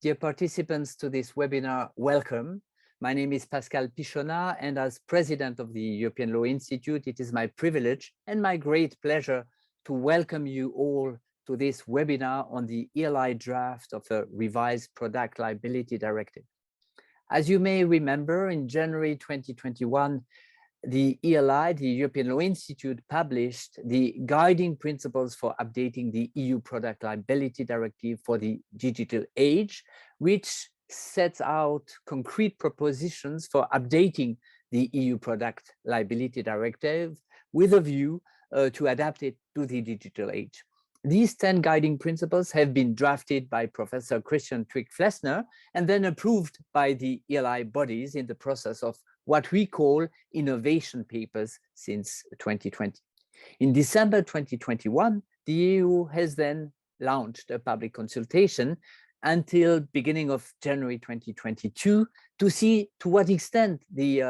Dear participants to this webinar, welcome. My name is Pascal Pichonnat, and as president of the European Law Institute, it is my privilege and my great pleasure to welcome you all to this webinar on the ELI draft of a revised Product Liability Directive. As you may remember, in January 2021, the ELI, the European Law Institute, published the guiding principles for updating the EU Product Liability Directive for the digital age, which sets out concrete propositions for updating the EU Product Liability Directive with a view to adapt it to the digital age. These 10 guiding principles have been drafted by Professor Christian Twigg-Flessner and then approved by the ELI bodies in the process of what we call innovation papers since 2020. In December 2021, the EU has then launched a public consultation until beginning of January 2022 to see to what extent the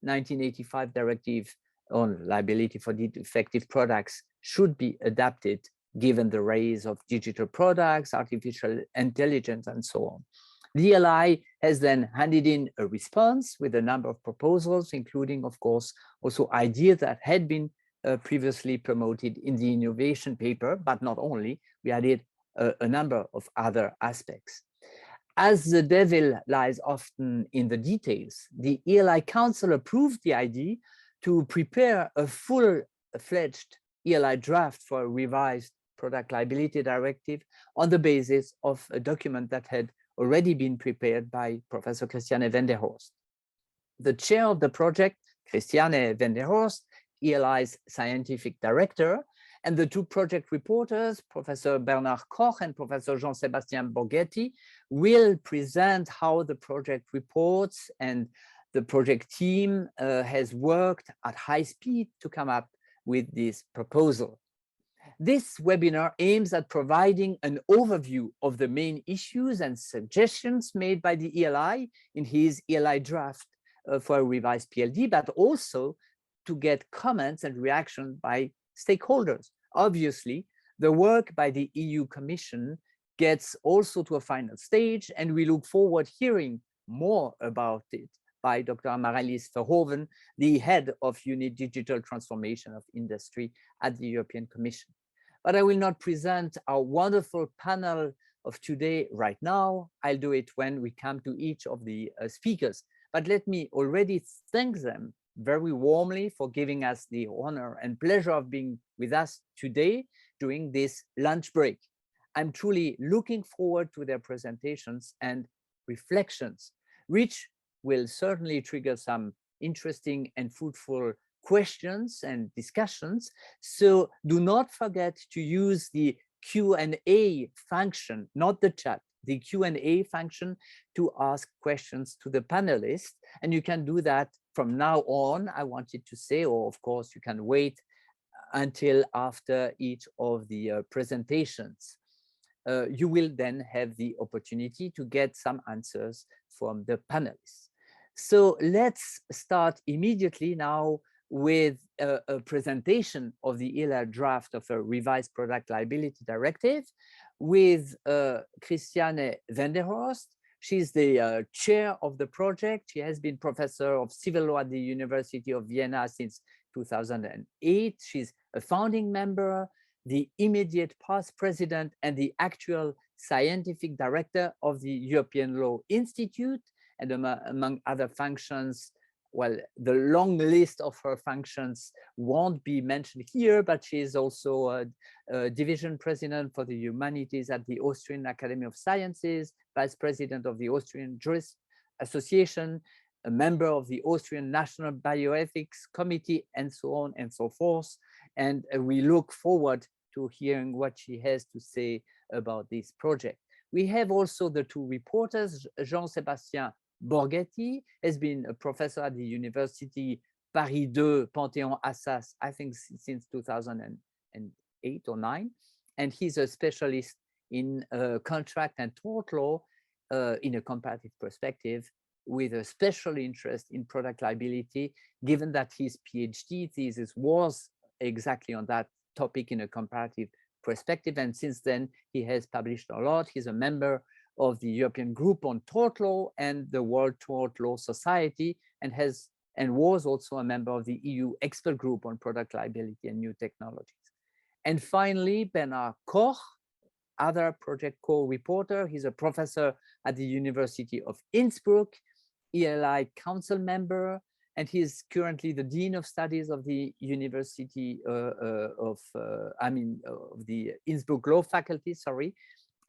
1985 directive on liability for defective products should be adapted given the rise of digital products, artificial intelligence, and so on. The ELI has then handed in a response with a number of proposals, including, of course, also ideas that had been previously promoted in the innovation paper, but not only. We added a number of other aspects. As the devil lies often in the details, the ELI Council approved the idea to prepare a full-fledged ELI draft for a revised Product Liability Directive on the basis of a document that had already been prepared by Professor Christiane van der Horst. The chair of the project, Christiane van der Horst, ELI's scientific director, and the two project reporters, Professor Bernard Koch and Professor Jean-Sébastien Borghetti, will present how the project reports and the project team has worked at high speed to come up with this proposal. This webinar aims at providing an overview of the main issues and suggestions made by the ELI in his ELI draft for a revised PLD, but also to get comments and reactions by stakeholders. Obviously, the work by the EU Commission gets also to a final stage, and we look forward hearing more about it by Dr. Marlies Verhoeven, the head of Unit Digital Transformation of Industry at the European Commission. But I will not present our wonderful panel of today right now. I'll do it when we come to each of the speakers. But let me already thank them very warmly for giving us the honor and pleasure of being with us today during this lunch break. I'm truly looking forward to their presentations and reflections, which will certainly trigger some interesting and fruitful questions and discussions. So do not forget to use the Q&A function, not the chat, the Q&A function to ask questions to the panelists. And you can do that from now on, I wanted to say, or of course you can wait until after each of the presentations. You will then have the opportunity to get some answers from the panelists. So let's start immediately now with a presentation of the ELI draft of a revised Product Liability Directive with Christiane van der Horst. She's the chair of the project. She has been professor of civil law at the University of Vienna since 2008. She's a founding member, the immediate past president, and the actual scientific director of the European Law Institute. And among other functions, well, the long list of her functions won't be mentioned here, but she is also a division president for the humanities at the Austrian Academy of Sciences, vice president of the Austrian Jurist Association, a member of the Austrian National Bioethics Committee, and so on and so forth. And we look forward to hearing what she has to say about this project. We have also the two reporters. Jean-Sébastien Borghetti has been a professor at the University Paris II Panthéon-Assas, I think since 2008 or 9, and he's a specialist in contract and tort law in a comparative perspective, with a special interest in product liability, given that his PhD thesis was exactly on that topic in a comparative perspective. And since then, he has published a lot. He's a member of the European Group on Tort Law and the World Tort Law Society, and was also a member of the EU Expert Group on Product Liability and New Technologies. And finally, Bernard Koch, other project co-reporter. He's a professor at the University of Innsbruck, ELI council member, and he's currently the Dean of Studies of the University of the Innsbruck Law Faculty, sorry.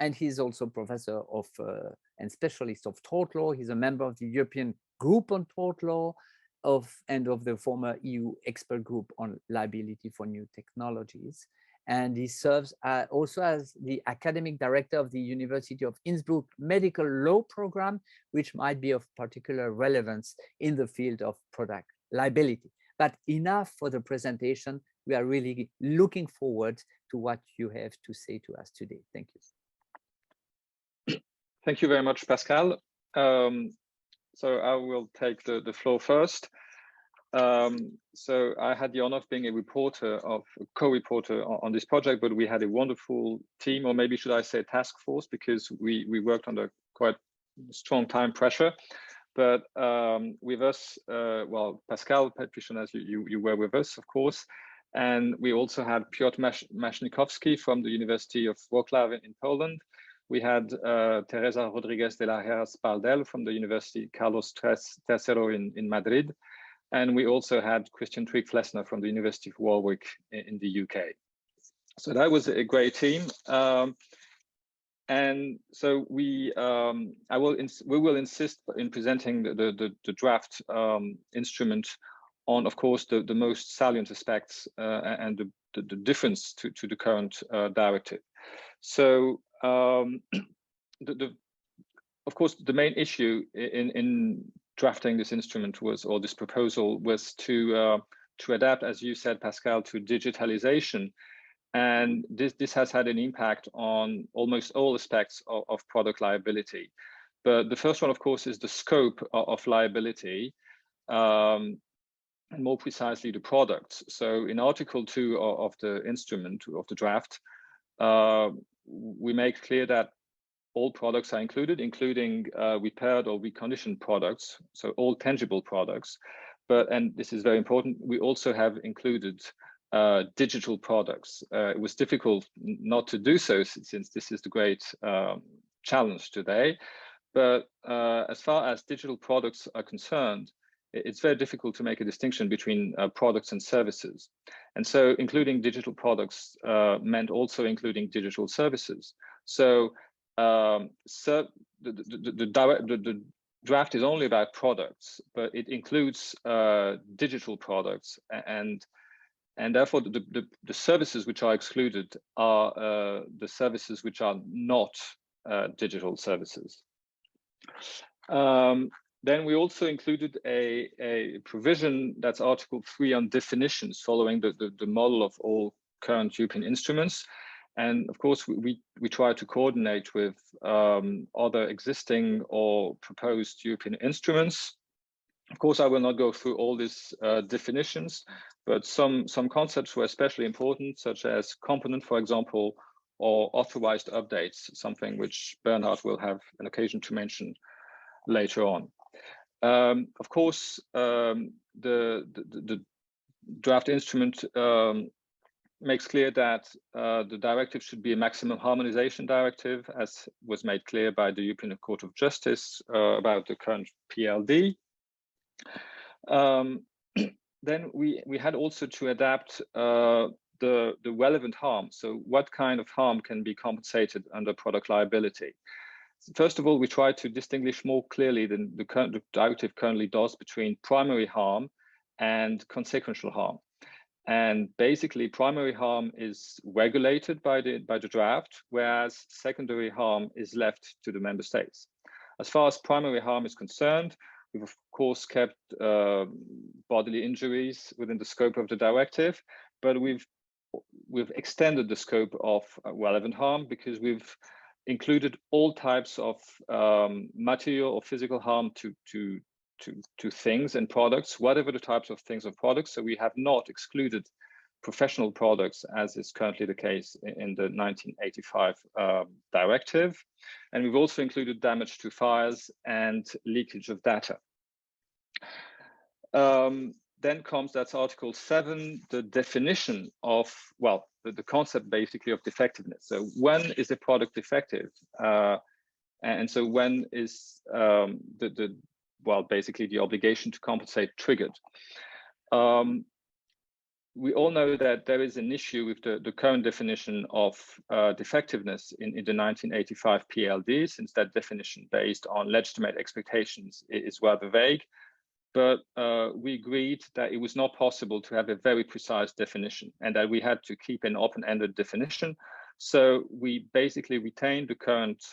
And he's also professor of and specialist of tort law. He's a member of the European Group on Tort Law and of the former EU Expert Group on Liability for New Technologies. And he serves also as the academic director of the University of Innsbruck Medical Law Program, which might be of particular relevance in the field of product liability. But enough for the presentation. We are really looking forward to what you have to say to us today. Thank you. Thank you very much, Pascal. So I will take the floor first. So I had the honor of being a co-reporter on this project, but we had a wonderful team, or maybe should I say task force, because we worked under quite strong time pressure. But with us, well, Pascal Pichon, as you were with us, of course, and we also had Piotr Masznikowski from the University of Wrocław in Poland. We had Teresa Rodriguez de la Heras Baldel from the University Carlos III in Madrid. And we also had Christian Twig-Flessner from the University of Warwick in the UK. So that was a great team. And so we will insist in presenting the draft instrument on, of course, the most salient aspects and the difference to the current directive. So of course, the main issue in drafting this instrument this proposal was to adapt, as you said, Pascal, to digitalization. And this has had an impact on almost all aspects of product liability. But the first one, of course, is the scope of liability, and more precisely the products. So in Article 2 of the instrument, of the draft, we make clear that all products are included, including repaired or reconditioned products, so all tangible products. And this is very important, we also have included digital products. It was difficult not to do so since this is the great challenge today. But as far as digital products are concerned, it's very difficult to make a distinction between products and services. And so including digital products meant also including digital services. So the draft is only about products, but it includes digital products, and therefore the services which are excluded are the services which are not digital services. Then we also included a provision, that's Article 3 on definitions, following the model of all current European instruments. And of course, we try to coordinate with other existing or proposed European instruments. Of course, I will not go through all these definitions, but some concepts were especially important, such as component, for example, or authorized updates, something which Bernhard will have an occasion to mention later on. Of course, the draft instrument makes clear that the directive should be a maximum harmonization directive, as was made clear by the European Court of Justice about the current PLD. Then we had also to adapt the relevant harm. So what kind of harm can be compensated under product liability? First of all, we try to distinguish more clearly than the directive currently does between primary harm and consequential harm. And basically, primary harm is regulated by the draft, whereas secondary harm is left to the member states. As far as primary harm is concerned, we've of course kept bodily injuries within the scope of the directive, but we've extended the scope of relevant harm, because we've included all types of material or physical harm to things and products, whatever the types of things or products. So we have not excluded professional products, as is currently the case in the 1985 directive. And we've also included damage to fires and leakage of data. Then comes, that's Article 7, the definition of, well, the concept basically of defectiveness. So when is a product defective? And so when is well, basically the obligation to compensate triggered? We all know that there is an issue with the current definition of defectiveness in the 1985 PLD, since that definition based on legitimate expectations is rather vague. But we agreed that it was not possible to have a very precise definition and that we had to keep an open-ended definition. So we basically retained the current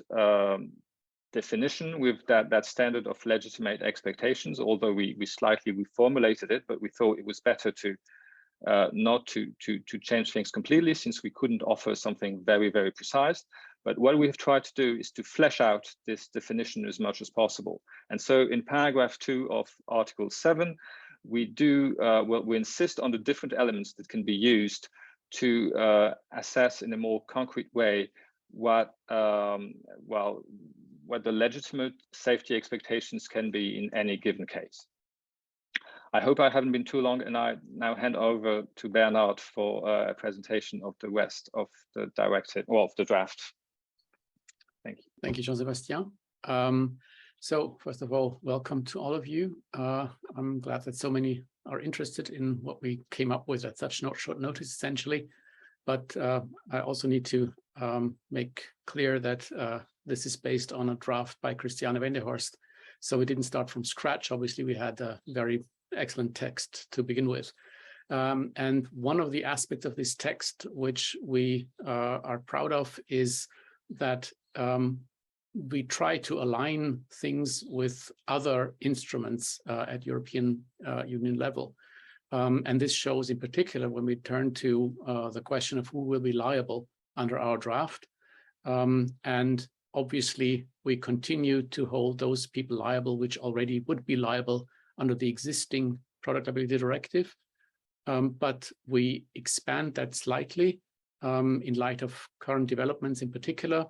definition with that standard of legitimate expectations, although we slightly reformulated it, but we thought it was better to not to change things completely, since we couldn't offer something very, very precise. But what we have tried to do is to flesh out this definition as much as possible. And so in paragraph 2 of Article 7, we do, well, we insist on the different elements that can be used to assess in a more concrete way what, well, what the legitimate safety expectations can be in any given case. I hope I haven't been too long, and I now hand over to Bernard for a presentation of the rest of the directive, or of the draft. Thank you. Thank you, Jean-Sébastien. So first of all, welcome to all of you. I'm glad that so many are interested in what we came up with at such short notice, essentially. But I also need to make clear that this is based on a draft by Christiane Wendehorst. So we didn't start from scratch. Obviously, we had a very excellent text to begin with. And one of the aspects of this text, which we are proud of, is that we try to align things with other instruments at European Union level. And this shows in particular when we turn to the question of who will be liable under our draft. And obviously, we continue to hold those people liable which already would be liable under the existing Product Liability Directive. But we expand that slightly in light of current developments in particular.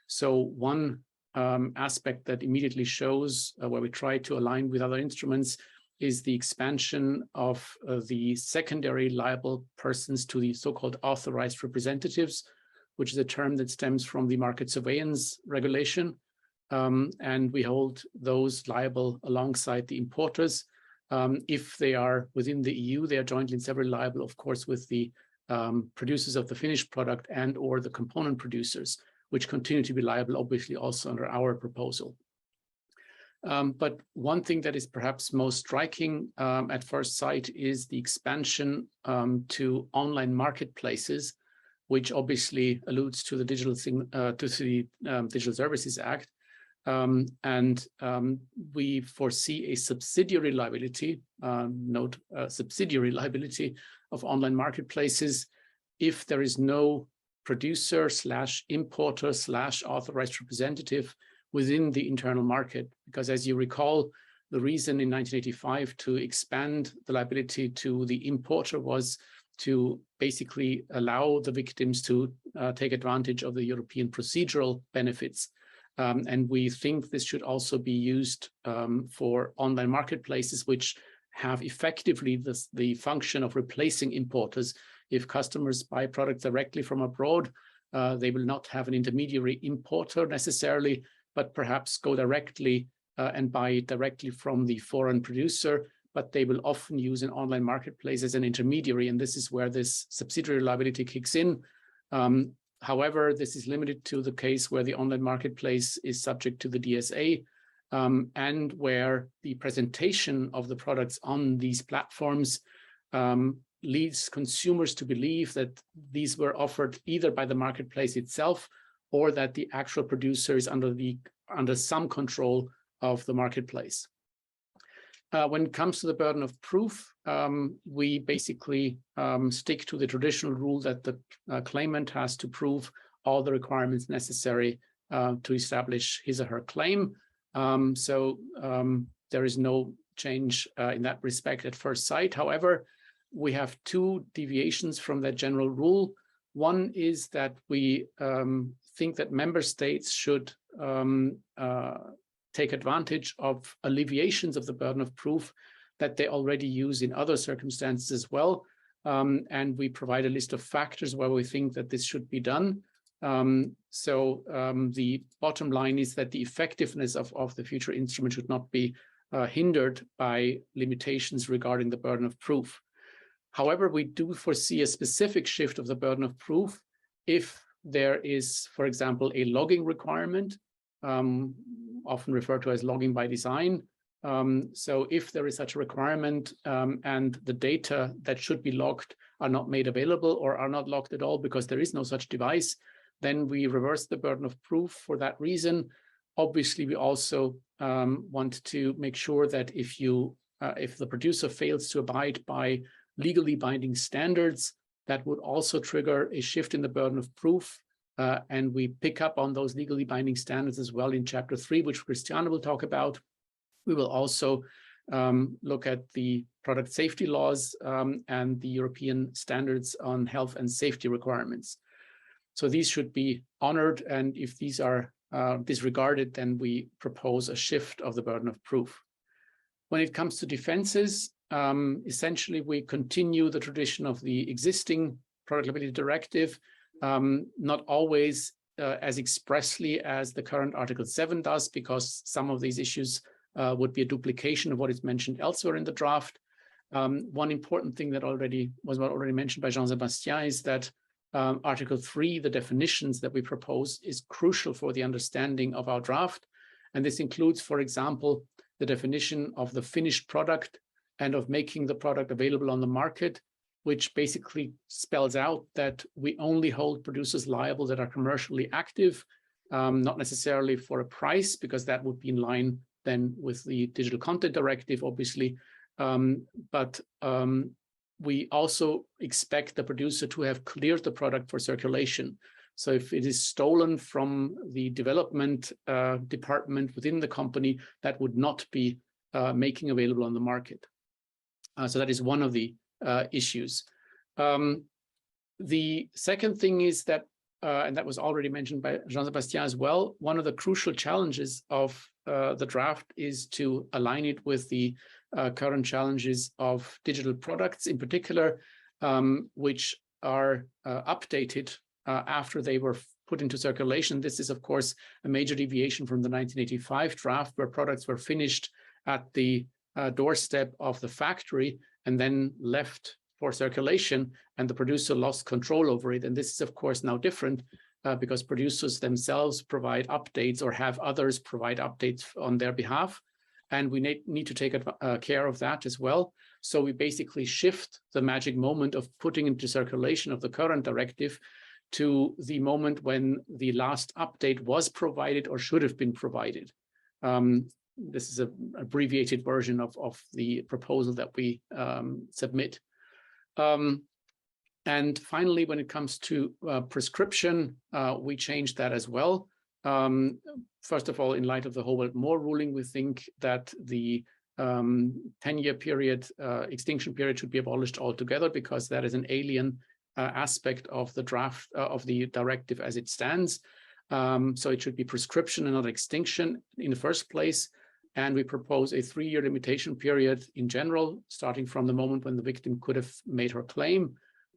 So one aspect that immediately shows where we try to align with other instruments is the expansion of the secondary liable persons to the so-called authorized representatives, which is a term that stems from the market surveillance regulation. And we hold those liable alongside the importers. If they are within the EU, they are jointly and severally liable, of course, with the producers of the finished product and or the component producers, which continue to be liable, obviously, also under our proposal. But one thing that is perhaps most striking at first sight is the expansion to online marketplaces, which obviously alludes to the Digital Services Act. And we foresee a subsidiary liability, note subsidiary liability of online marketplaces if there is no producer / importer / authorized representative within the internal market. Because as you recall, the reason in 1985 to expand the liability to the importer was to basically allow the victims to take advantage of the European procedural benefits. And we think this should also be used for online marketplaces, which have effectively the function of replacing importers. If customers buy products directly from abroad, they will not have an intermediary importer necessarily, but perhaps go directly and buy directly from the foreign producer, but they will often use an online marketplace as an intermediary. And this is where this subsidiary liability kicks in. However, this is limited to the case where the online marketplace is subject to the DSA and where the presentation of the products on these platforms leads consumers to believe that these were offered either by the marketplace itself or that the actual producer is under some control of the marketplace. When it comes to the burden of proof, we basically stick to the traditional rule that the claimant has to prove all the requirements necessary to establish his or her claim. So there is no change in that respect at first sight. However, we have two deviations from that general rule. One is that we think that member states should take advantage of alleviations of the burden of proof that they already use in other circumstances as well. And we provide a list of factors where we think that this should be done. The bottom line is that the effectiveness of the future instrument should not be hindered by limitations regarding the burden of proof. However, we do foresee a specific shift of the burden of proof if there is, for example, a logging requirement, often referred to as logging by design. So if there is such a requirement and the data that should be logged are not made available or are not logged at all because there is no such device, then we reverse the burden of proof for that reason. Obviously, we also want to make sure that if the producer fails to abide by legally binding standards, that would also trigger a shift in the burden of proof. And we pick up on those legally binding standards as well in Chapter 3, which Christiane will talk about. We will also look at the product safety laws and the European standards on health and safety requirements. So these should be honored, and if these are disregarded, then we propose a shift of the burden of proof. When it comes to defenses, essentially we continue the tradition of the existing Product Liability Directive, not always as expressly as the current Article 7 does, because some of these issues would be a duplication of what is mentioned elsewhere in the draft. One important thing that was already mentioned by Jean-Sébastien is that Article 3, the definitions that we propose, is crucial for the understanding of our draft. And this includes, for example, the definition of the finished product and of making the product available on the market, which basically spells out that we only hold producers liable that are commercially active, not necessarily for a price, because that would be in line then with the Digital Content Directive, obviously. We also expect the producer to have cleared the product for circulation. So if it is stolen from the development department within the company, that would not be making available on the market. So that is one of the issues. The second thing is that, and that was already mentioned by Jean-Sébastien as well, one of the crucial challenges of the draft is to align it with the current challenges of digital products in particular, which are updated after they were put into circulation. This is, of course, a major deviation from the 1985 draft, where products were finished at the doorstep of the factory and then left for circulation, and the producer lost control over it. And this is, of course, now different because producers themselves provide updates or have others provide updates on their behalf. And we need to take care of that as well. So we basically shift the magic moment of putting into circulation of the current directive to the moment when the last update was provided or should have been provided. This is an abbreviated version of the proposal that we submit. And finally, when it comes to prescription, we changed that as well. First of all, in light of the Howard Moore ruling, we think that the 10-year period, extinction period, should be abolished altogether, because that is an alien aspect of the draft of the directive as it stands. So it should be prescription and not extinction in the first place. And we propose a 3-year limitation period in general, starting from the moment when the victim could have made her claim,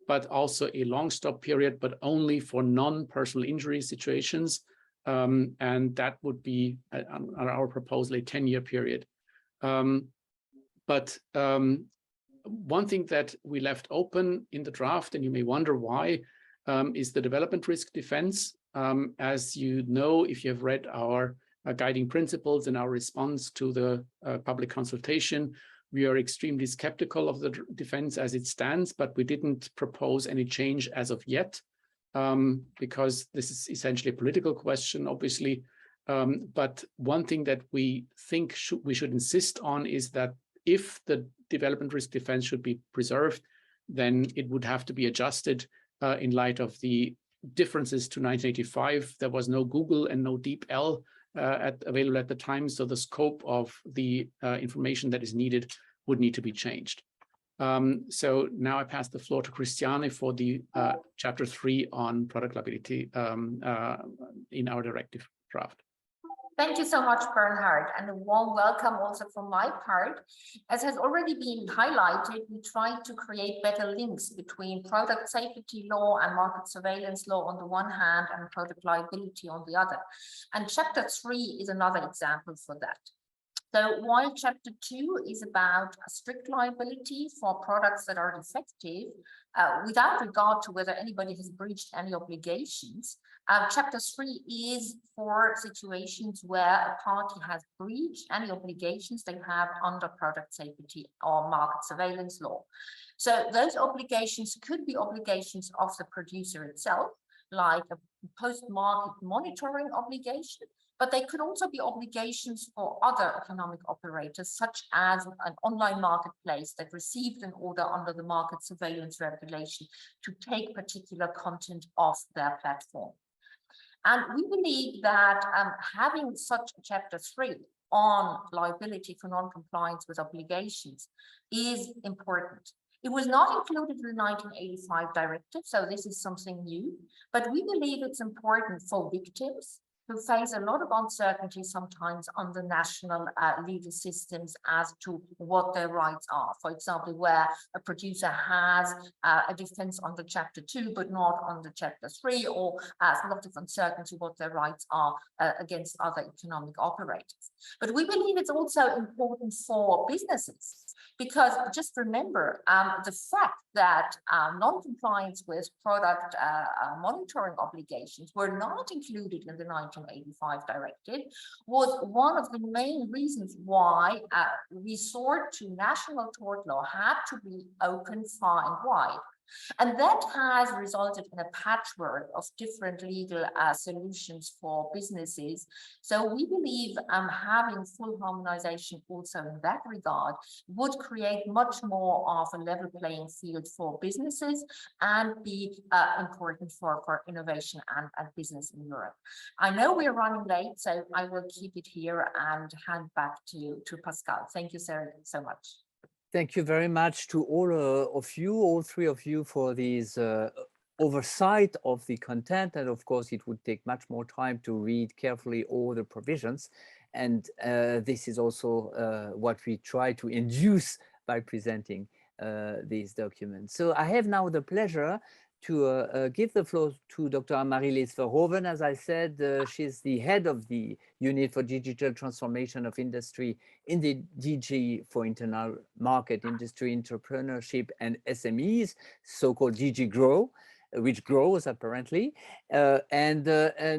but also a long stop period, but only for non-personal injury situations. And that would be, on our proposal, a 10-year period. But one thing that we left open in the draft, and you may wonder why, is the development risk defense. As you know, if you have read our guiding principles and our response to the public consultation, we are extremely skeptical of the defense as it stands, but we didn't propose any change as of yet, because this is essentially a political question, obviously. But one thing that we think we should insist on is that if the development risk defense should be preserved, then it would have to be adjusted in light of the differences to 1985. There was no Google and no DeepL available at the time, so the scope of the information that is needed would need to be changed. So now I pass the floor to Christiane for the chapter 3 on product liability in our directive draft. Thank you so much, Bernhard, and a warm welcome also from my part. As has already been highlighted, we tried to create better links between product safety law and market surveillance law on the one hand and product liability on the other. And chapter 3 is another example for that. So while chapter 2 is about a strict liability for products that are defective, without regard to whether anybody has breached any obligations, chapter 3 is for situations where a party has breached any obligations they have under product safety or market surveillance law. So those obligations could be obligations of the producer itself, like a post-market monitoring obligation, but they could also be obligations for other economic operators, such as an online marketplace that received an order under the market surveillance regulation to take particular content off their platform. And we believe that having such a chapter 3 on liability for non-compliance with obligations is important. It was not included in the 1985 directive, so this is something new, but we believe it's important for victims who face a lot of uncertainty sometimes on the national legal systems as to what their rights are. For example, where a producer has a defense under chapter 2, but not under chapter 3, or has a lot of uncertainty what their rights are against other economic operators. But we believe it's also important for businesses, because just remember the fact that non-compliance with product monitoring obligations were not included in the 1985 directive was one of the main reasons why resort to national tort law had to be open far and wide. And that has resulted in a patchwork of different legal solutions for businesses. So we believe having full harmonization also in that regard would create much more of a level playing field for businesses and be important for innovation and business in Europe. I know we're running late, so I will keep it here and hand back to Pascal. Thank you so much. Thank you very much to all of you, all three of you, for these oversight of the content. And of course, it would take much more time to read carefully all the provisions. And this is also what we try to induce by presenting these documents. So I have now the pleasure to give the floor to Dr. Marilise Verhoeven. As I said, she's the head of the Unit for Digital Transformation of Industry in the DG for Internal Market, Industry, Entrepreneurship and SMEs, so-called DG GROW, which grows apparently. And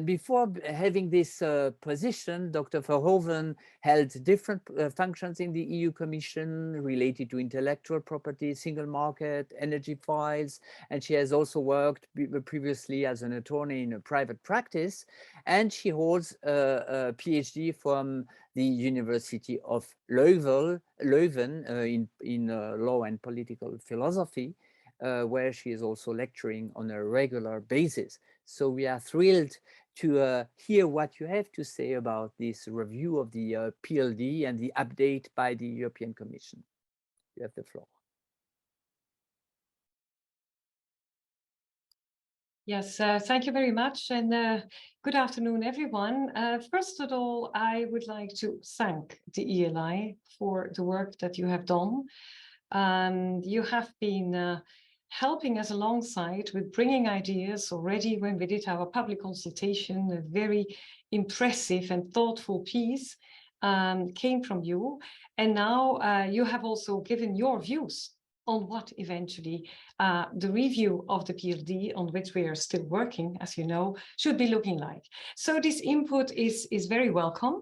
before having this position, Dr. Verhoeven held different functions in the EU Commission related to intellectual property, single market, energy files, and she has also worked previously as an attorney in a private practice, and she holds a PhD from the University of Leuven in law and political philosophy, where she is also lecturing on a regular basis. So we are thrilled to hear what you have to say about this review of the PLD and the update by the European Commission. You have the floor. Yes, thank you very much, and good afternoon, everyone. First of all, I would like to thank the ELI for the work that you have done. You have been helping us alongside with bringing ideas already when we did our public consultation. A very impressive and thoughtful piece came from you. And now you have also given your views on what eventually the review of the PLD, on which we are still working, as you know, should be looking like. So this input is very welcome.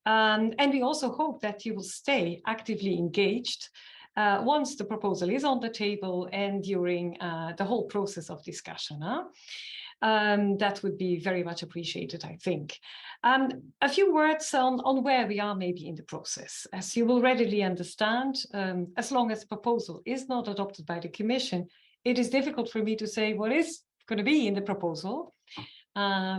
And we also hope that you will stay actively engaged once the proposal is on the table and during the whole process of discussion. That would be very much appreciated, I think. A few words on where we are maybe in the process. As you will readily understand, as long as the proposal is not adopted by the Commission, it is difficult for me to say what is going to be in the proposal.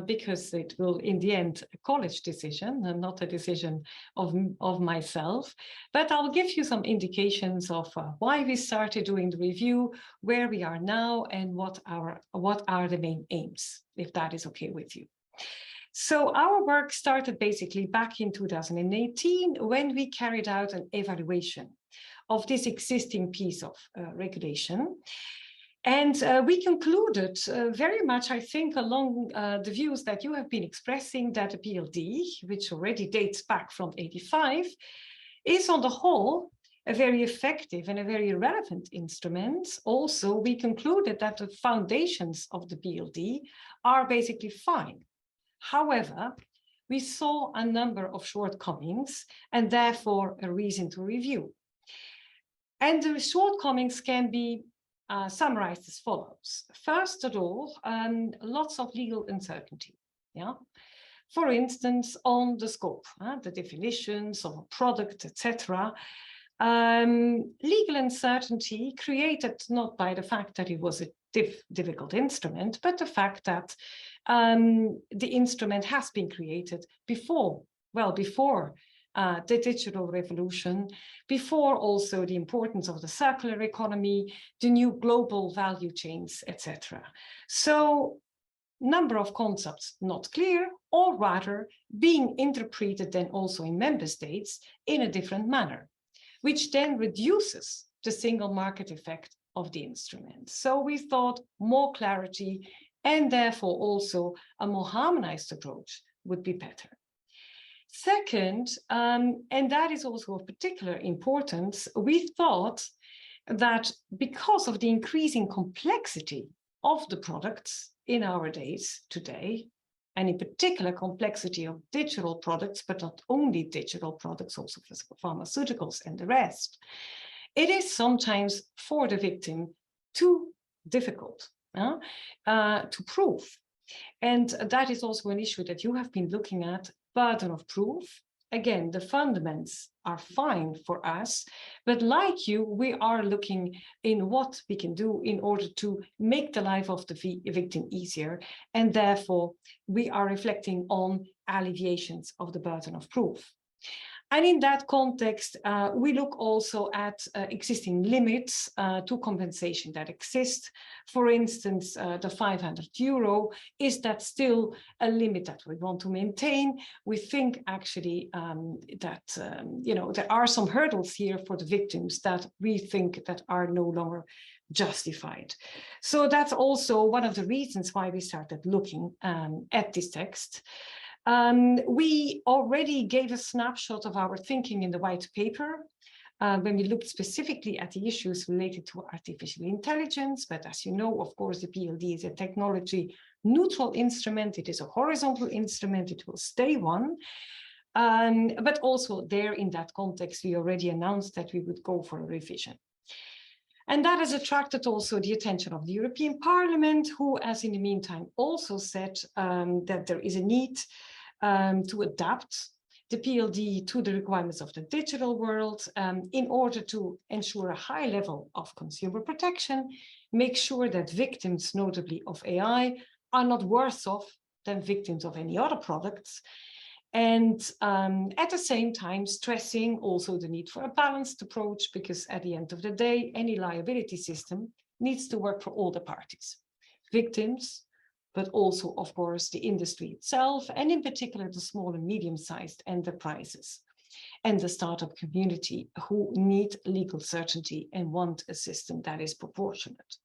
because it will, in the end, a college decision and not a decision of myself. But I'll give you some indications of why we started doing the review, where we are now, and what are the main aims, if that is okay with you. So our work started basically back in 2018 when we carried out an evaluation of this existing piece of regulation. And we concluded very much, I think, along the views that you have been expressing, that the PLD, which already dates back from '85, is on the whole a very effective and a very relevant instrument. Also, we concluded that the foundations of the PLD are basically fine. However, we saw a number of shortcomings and therefore a reason to review. And the shortcomings can be summarized as follows. First of all, lots of legal uncertainty. Yeah, for instance, on the scope, the definitions of a product, etc. Legal uncertainty created not by the fact that it was a difficult instrument, but the fact that the instrument has been created before the digital revolution, before also the importance of the circular economy, the new global value chains, etc. So, number of concepts not clear, or rather being interpreted then also in member states in a different manner, which then reduces the single market effect of the instrument. So we thought more clarity and therefore also a more harmonized approach would be better. Second, and that is also of particular importance, we thought that because of the increasing complexity of the products in our days today, and in particular complexity of digital products, but not only digital products, also for pharmaceuticals and the rest, it is sometimes for the victim too difficult to prove. And that is also an issue that you have been looking at, burden of proof. Again, the fundamentals are fine for us, but like you, we are looking in what we can do in order to make the life of the victim easier. And therefore, we are reflecting on alleviations of the burden of proof. And in that context, we look also at existing limits to compensation that exist. For instance, the 500 euro, is that still a limit that we want to maintain? We think actually that there are some hurdles here for the victims that we think that are no longer justified. So that's also one of the reasons why we started looking at this text. We already gave a snapshot of our thinking in the white paper when we looked specifically at the issues related to artificial intelligence. But as you know, of course, the PLD is a technology neutral instrument. It is a horizontal instrument. It will stay one. But also there in that context, we already announced that we would go for a revision. And that has attracted also the attention of the European Parliament, who, as in the meantime, also said that there is a need to adapt the PLD to the requirements of the digital world in order to ensure a high level of consumer protection, make sure that victims, notably of AI, are not worse off than victims of any other products. And at the same time, stressing also the need for a balanced approach, because at the end of the day, any liability system needs to work for all the parties, victims, but also, of course, the industry itself, and in particular, the small and medium-sized enterprises and the startup community who need legal certainty and want a system that is proportionate.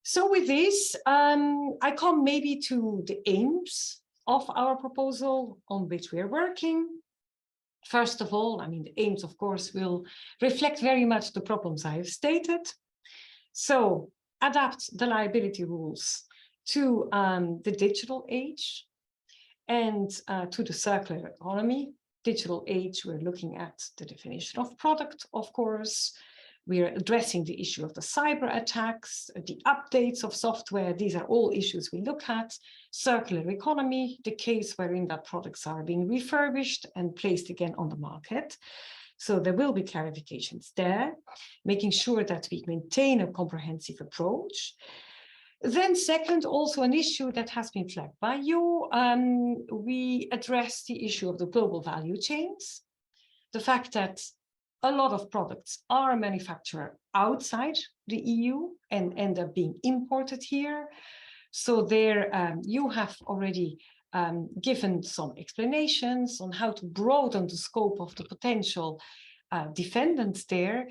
So with this, I come maybe to the aims of our proposal on which we are working. First of all, I mean, the aims, of course, will reflect very much the problems I have stated. So adapt the liability rules to the digital age and to the circular economy. Digital age, we're looking at the definition of product, of course. We are addressing the issue of the cyber attacks, the updates of software. These are all issues we look at. Circular economy, the case wherein that products are being refurbished and placed again on the market. So there will be clarifications there, making sure that we maintain a comprehensive approach. Then second, also an issue that has been flagged by you, we address the issue of the global value chains, the fact that a lot of products are manufactured outside the EU and end up being imported here. So there you have already given some explanations on how to broaden the scope of the potential defendants there.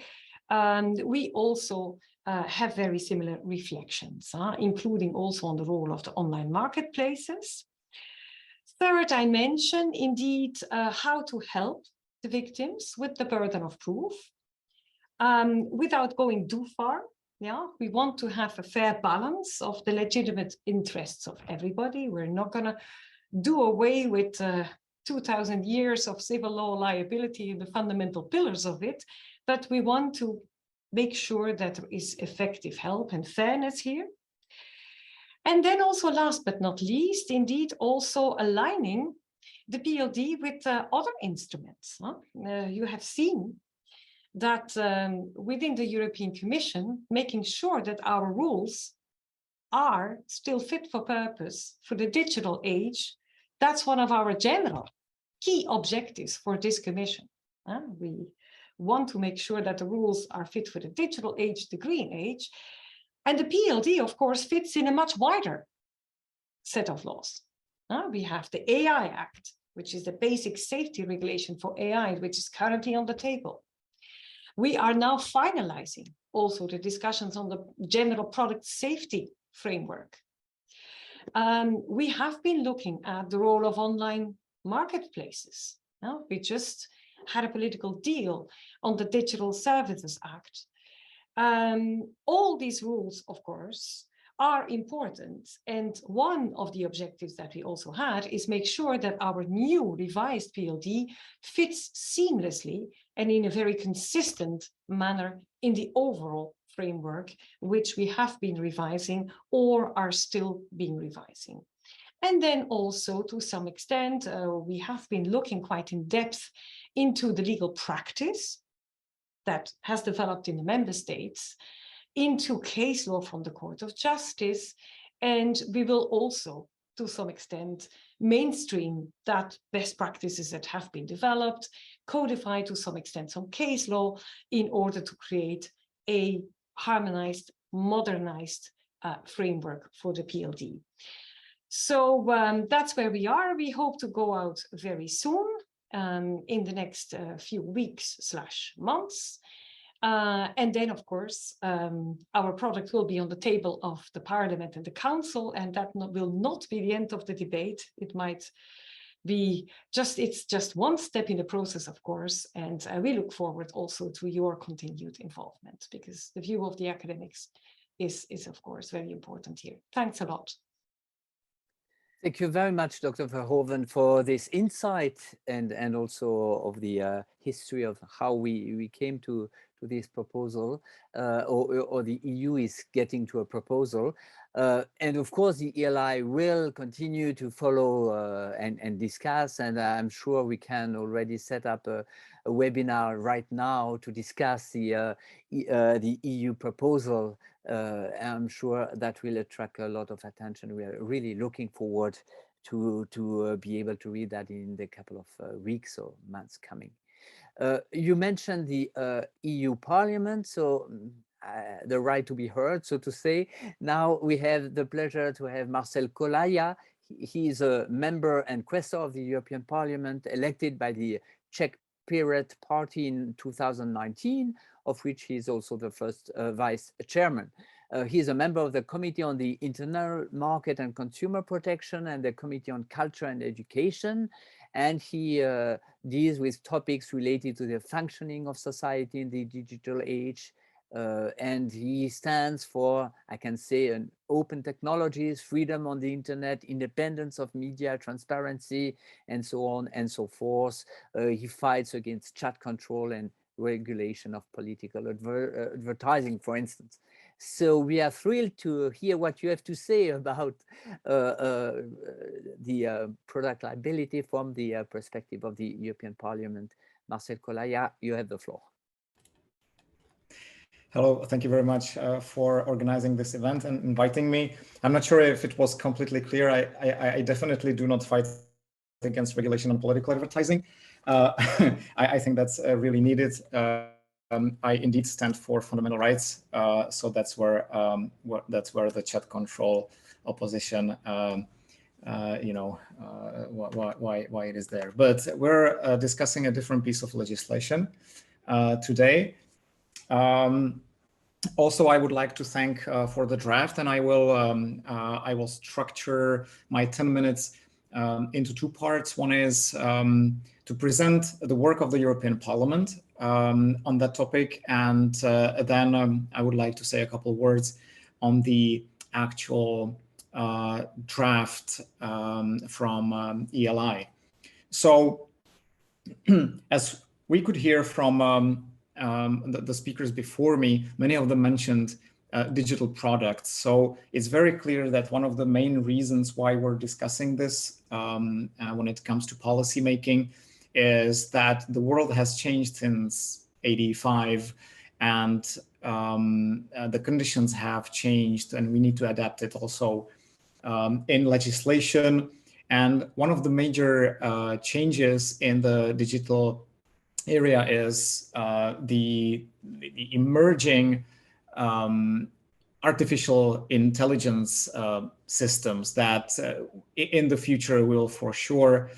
We also have very similar reflections, including also on the role of the online marketplaces. Third, I mentioned indeed how to help the victims with the burden of proof without going too far. Yeah, we want to have a fair balance of the legitimate interests of everybody. We're not going to do away with 2000 years of civil law liability and the fundamental pillars of it, but we want to make sure that there is effective help and fairness here. And then also last but not least, indeed, also aligning the PLD with other instruments. You have seen that within the European Commission, making sure that our rules are still fit for purpose for the digital age, that's one of our general key objectives for this Commission. We want to make sure that the rules are fit for the digital age, the green age, and the PLD, of course, fits in a much wider set of laws. We have the AI Act, which is the basic safety regulation for AI, which is currently on the table. We are now finalizing also the discussions on the general product safety framework. We have been looking at the role of online marketplaces. We just had a political deal on the Digital Services Act. All these rules, of course, are important. And one of the objectives that we also had is make sure that our new revised PLD fits seamlessly and in a very consistent manner in the overall framework, which we have been revising or are still being revising. And then also, to some extent, we have been looking quite in depth into the legal practice that has developed in the member states, into case law from the Court of Justice, and we will also, to some extent, mainstream that best practices that have been developed, codify to some extent some case law in order to create a harmonized, modernized framework for the PLD. So that's where we are. We hope to go out very soon in the next few weeks/months. And then, of course, our product will be on the table of the Parliament and the Council, and that will not be the end of the debate. It might be it's just one step in the process, of course, and we look forward also to your continued involvement, because the view of the academics is of course, very important here. Thanks a lot. Thank you very much, Dr. Verhoeven, for this insight and also of the history of how we came to this proposal, or the EU is getting to a proposal. And of course, the ELI will continue to follow and discuss, and I'm sure we can already set up a webinar right now to discuss the EU proposal. I'm sure that will attract a lot of attention. We are really looking forward to be able to read that in the couple of weeks or months coming. You mentioned the EU Parliament, so the right to be heard, so to say. Now we have the pleasure to have Marcel Kolaya. He is a member and quaestor of the European Parliament, elected by the Czech Pirate Party in 2019, of which he is also the first vice chairman. He is a member of the Committee on the Internal Market and Consumer Protection and the Committee on Culture and Education. And he deals with topics related to the functioning of society in the digital age. And he stands for, I can say, an open technologies, freedom on the internet, independence of media, transparency, and so on and so forth. He fights against chat control and regulation of political advertising, for instance. So we are thrilled to hear what you have to say about the product liability from the perspective of the European Parliament. Marcel Kolaya, you have the floor. Hello, thank you very much for organizing this event and inviting me. I'm not sure if it was completely clear. I definitely do not fight against regulation on political advertising. I think that's really needed. I indeed stand for fundamental rights, so that's where the chat control opposition, why it is there. But we're discussing a different piece of legislation today. Also, I would like to thank for the draft, and I will structure my 10 minutes into two parts. One is to present the work of the European Parliament on that topic, and then I would like to say a couple of words on the actual draft from ELI. So, as we could hear from the speakers before me, many of them mentioned digital products. So it's very clear that one of the main reasons why we're discussing this when it comes to policy making is that the world has changed since '85, and the conditions have changed, and we need to adapt it also in legislation. And one of the major changes in the digital area is the emerging artificial intelligence systems that in the future will for sure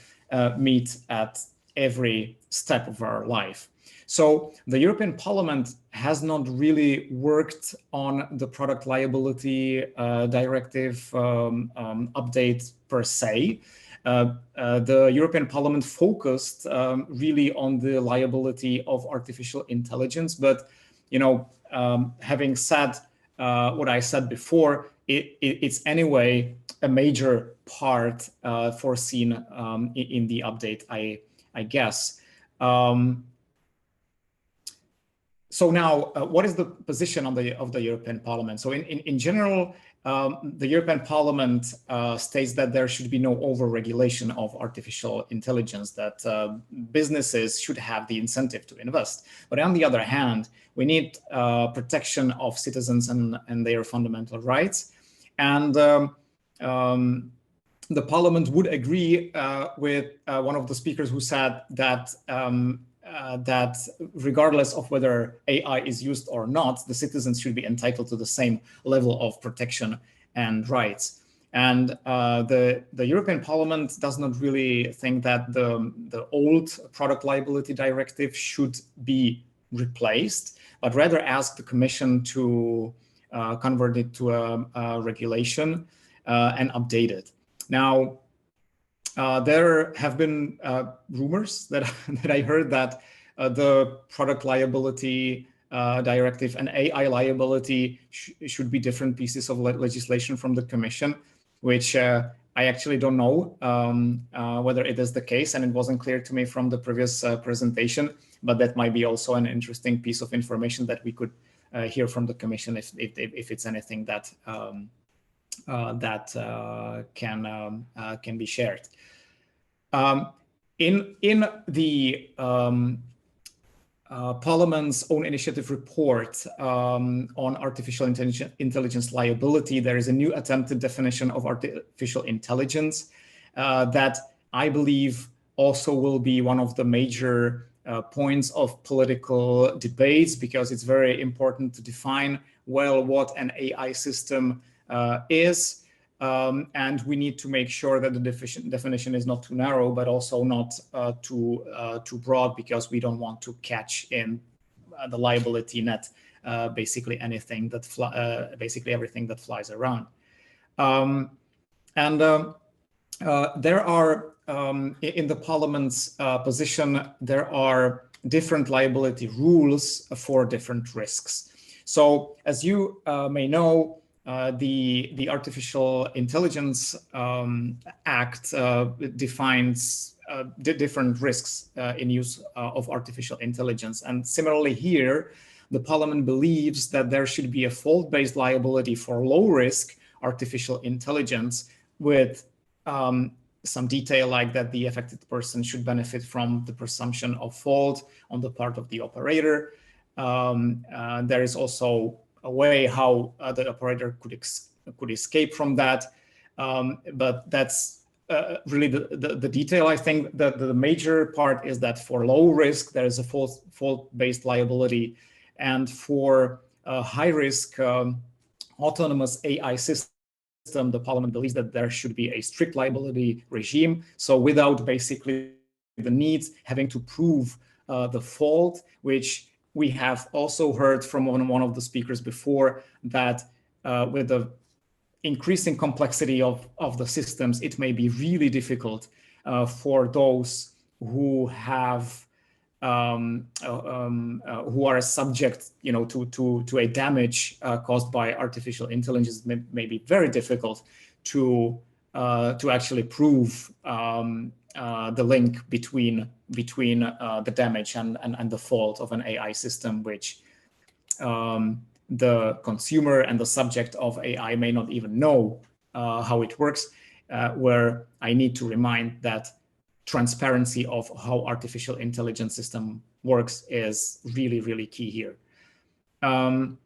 meet at every step of our life. So the European Parliament has not really worked on the product liability directive update per se. The European Parliament focused really on the liability of artificial intelligence, but having said what I said before, it's anyway a major part foreseen in the update, I guess. So now, what is the position of the European Parliament? So in general, the European Parliament states that there should be no over-regulation of artificial intelligence, that businesses should have the incentive to invest. But on the other hand, we need protection of citizens and their fundamental rights. And the Parliament would agree with one of the speakers who said that that regardless of whether AI is used or not, the citizens should be entitled to the same level of protection and rights. And the European Parliament does not really think that the old product liability directive should be replaced, but rather ask the Commission to convert it to a regulation and update it. Now, there have been rumors that I heard that the product liability directive and AI liability should be different pieces of legislation from the Commission, which I actually don't know whether it is the case, and it wasn't clear to me from the previous presentation, but that might be also an interesting piece of information that we could hear from the Commission if it's anything that can be shared. In the Parliament's own initiative report on artificial intelligence liability, there is a new attempted definition of artificial intelligence that I believe also will be one of the major points of political debates, because it's very important to define well what an AI system is. And we need to make sure that the definition is not too narrow, but also not too broad, because we don't want to catch in the liability net basically anything that basically everything that flies around. There are in the Parliament's position, there are different liability rules for different risks. So as you may know, the Artificial Intelligence Act defines different risks in use of artificial intelligence. And similarly here, the Parliament believes that there should be a fault-based liability for low-risk artificial intelligence with some detail like that the affected person should benefit from the presumption of fault on the part of the operator. there is also a way how the operator could escape from that. But that's really the detail. I think that the major part is that for low risk, there is a fault-based liability. And for high risk autonomous AI system, the Parliament believes that there should be a strict liability regime. So without basically the needs having to prove the fault, which we have also heard from one of the speakers before, that with the increasing complexity of the systems, it may be really difficult for those who have who are subject, to a damage caused by artificial intelligence. May be very difficult to actually prove the link between the damage and the fault of an AI system, which the consumer and the subject of AI may not even know how it works. Where I need to remind that transparency of how artificial intelligence system works is really, really key here. Then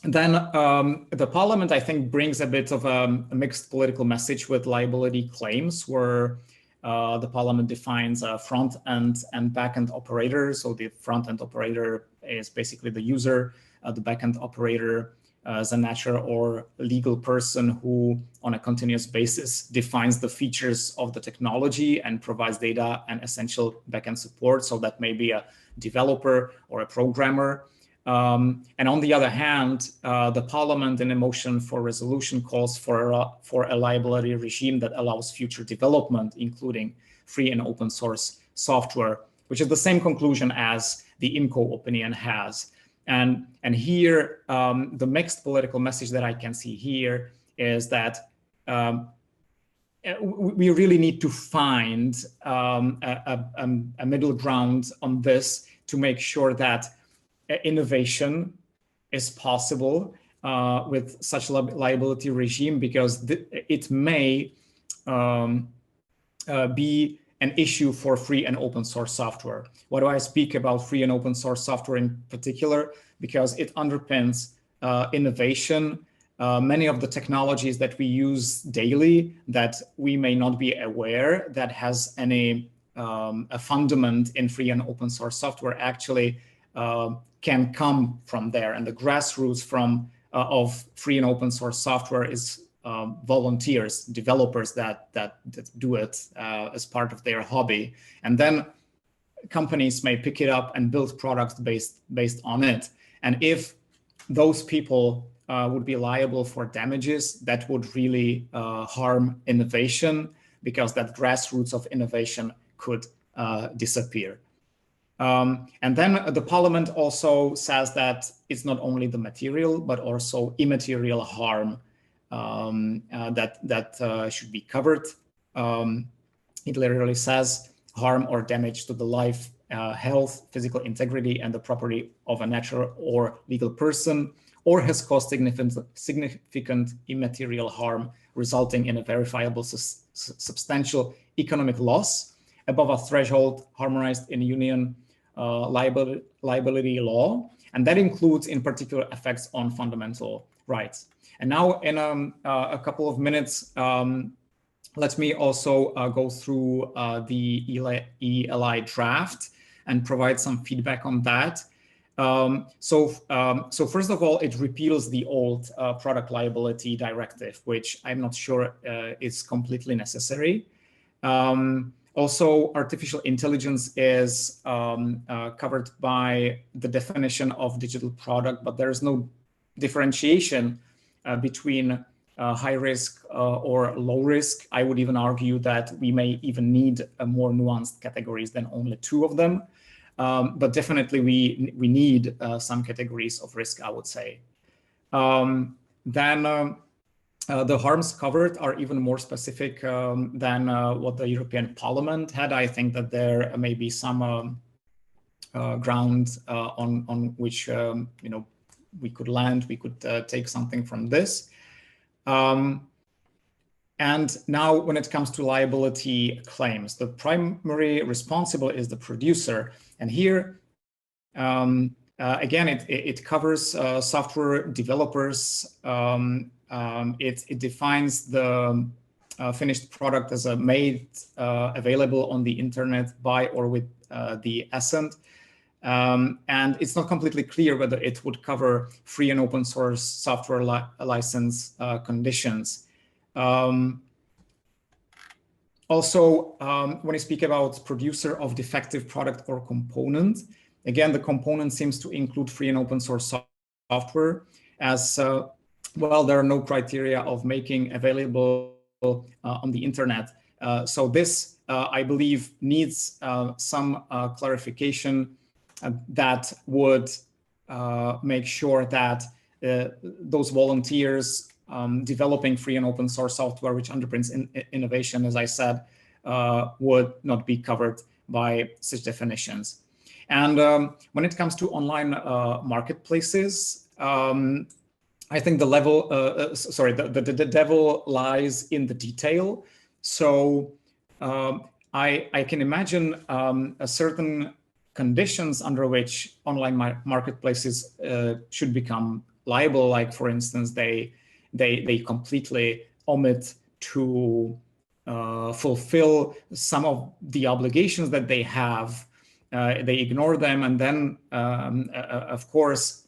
the Parliament, I think, brings a bit of a mixed political message with liability claims, where the Parliament defines a front-end and back-end operator. So the front-end operator is basically the user, the back-end operator as a natural or legal person who on a continuous basis defines the features of the technology and provides data and essential backend support. So that may be a developer or a programmer. And on the other hand, the Parliament in a motion for resolution calls for a liability regime that allows future development, including free and open source software, which is the same conclusion as the IMCO opinion has. And here, the mixed political message that I can see here is that we really need to find a middle ground on this to make sure that innovation is possible with such liability regime, because it may be an issue for free and open source software. Why do I speak about free and open source software in particular? Because it underpins innovation. Many of the technologies that we use daily that we may not be aware that has any a fundament in free and open source software actually can come from there. And the grassroots of free and open source software is volunteers, developers that do it as part of their hobby, and then companies may pick it up and build products based on it. And if those people would be liable for damages, that would really harm innovation, because that grassroots of innovation could disappear. And then the Parliament also says that it's not only the material but also immaterial harm that should be covered. It literally says harm or damage to the life, health, physical integrity, and the property of a natural or legal person, or has caused significant immaterial harm resulting in a verifiable substantial economic loss above a threshold harmonized in union liability law. And that includes in particular effects on fundamental rights. And now in a couple of minutes, let me also go through the ELI draft and provide some feedback on that. So first of all, it repeals the old Product Liability Directive, which I'm not sure is completely necessary. Also, artificial intelligence is covered by the definition of digital product, but there is no differentiation between high risk or low risk. I would even argue that we may even need more nuanced categories than only two of them. But definitely we need some categories of risk, I would say. Then the harms covered are even more specific than what the European Parliament had. I think that there may be some ground on which we could land. We could take something from this. And now when it comes to liability claims, the primary responsible is the producer. And here again, it covers software developers. It defines the finished product as a made available on the internet by or with the assent. And it's not completely clear whether it would cover free and open source software license conditions. Also, when you speak about producer of defective product or component, again, the component seems to include free and open source software, as well, there are no criteria of making available on the internet. So this, I believe, needs some clarification that would make sure that those volunteers developing free and open source software, which underpins innovation, as I said, would not be covered by such definitions. And when it comes to online marketplaces, I think the level, the devil lies in the detail. So I can imagine a certain conditions under which online marketplaces should become liable, like, for instance, they completely omit to fulfill some of the obligations that they have. They ignore them, and then, of course,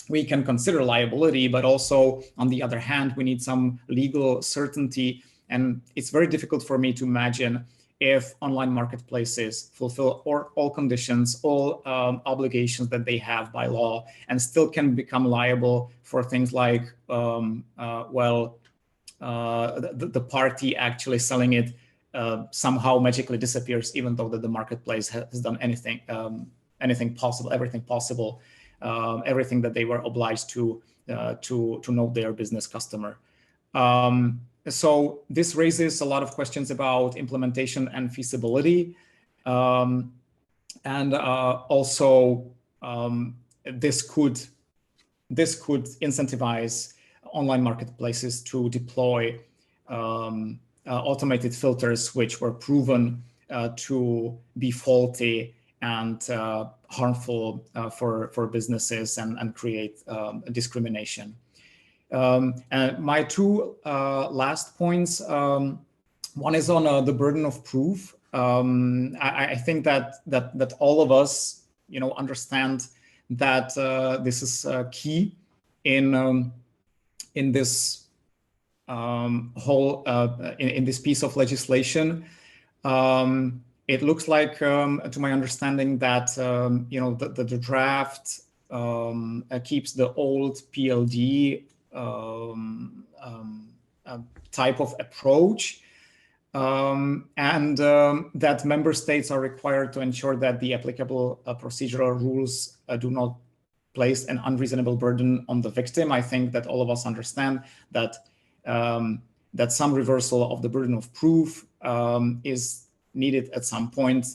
we can consider liability, but also, on the other hand, we need some legal certainty. And it's very difficult for me to imagine if online marketplaces fulfill all conditions, all obligations that they have by law, and still can become liable for things like, the party actually selling it somehow magically disappears, even though that the marketplace has done anything possible, everything possible, everything that they were obliged to know their business customer. So this raises a lot of questions about implementation and feasibility. And also, this could incentivize online marketplaces to deploy automated filters, which were proven to be faulty and harmful for businesses and create discrimination. And my two last points, one is on the burden of proof. I think that all of us, understand that this is key in this whole in this piece of legislation. It looks like, to my understanding, that the draft keeps the old PLD type of approach, and that member states are required to ensure that the applicable procedural rules do not place an unreasonable burden on the victim. I think that all of us understand that that some reversal of the burden of proof is needed at some point,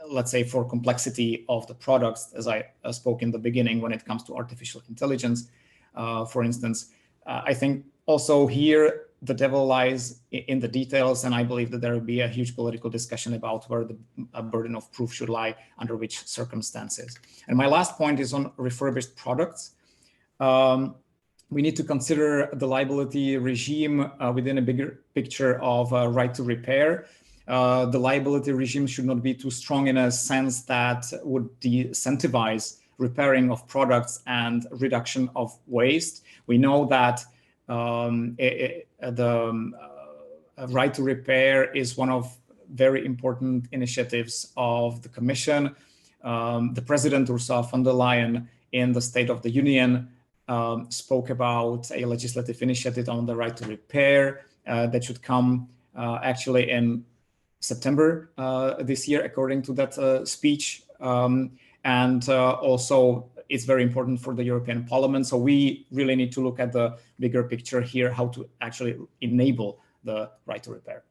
let's say for complexity of the products, as I spoke in the beginning when it comes to artificial intelligence, for instance. I think also here the devil lies in the details, and I believe that there will be a huge political discussion about where the burden of proof should lie, under which circumstances. And my last point is on refurbished products. We need to consider the liability regime within a bigger picture of right to repair. The liability regime should not be too strong in a sense that would disincentivize repairing of products and reduction of waste. We know that the right to repair is one of very important initiatives of the Commission. The President, Ursula von der Leyen, in the State of the Union, spoke about a legislative initiative on the right to repair that should come actually in September this year, according to that speech. And also, it's very important for the European Parliament. So we really need to look at the bigger picture here, how to actually enable the right to repair.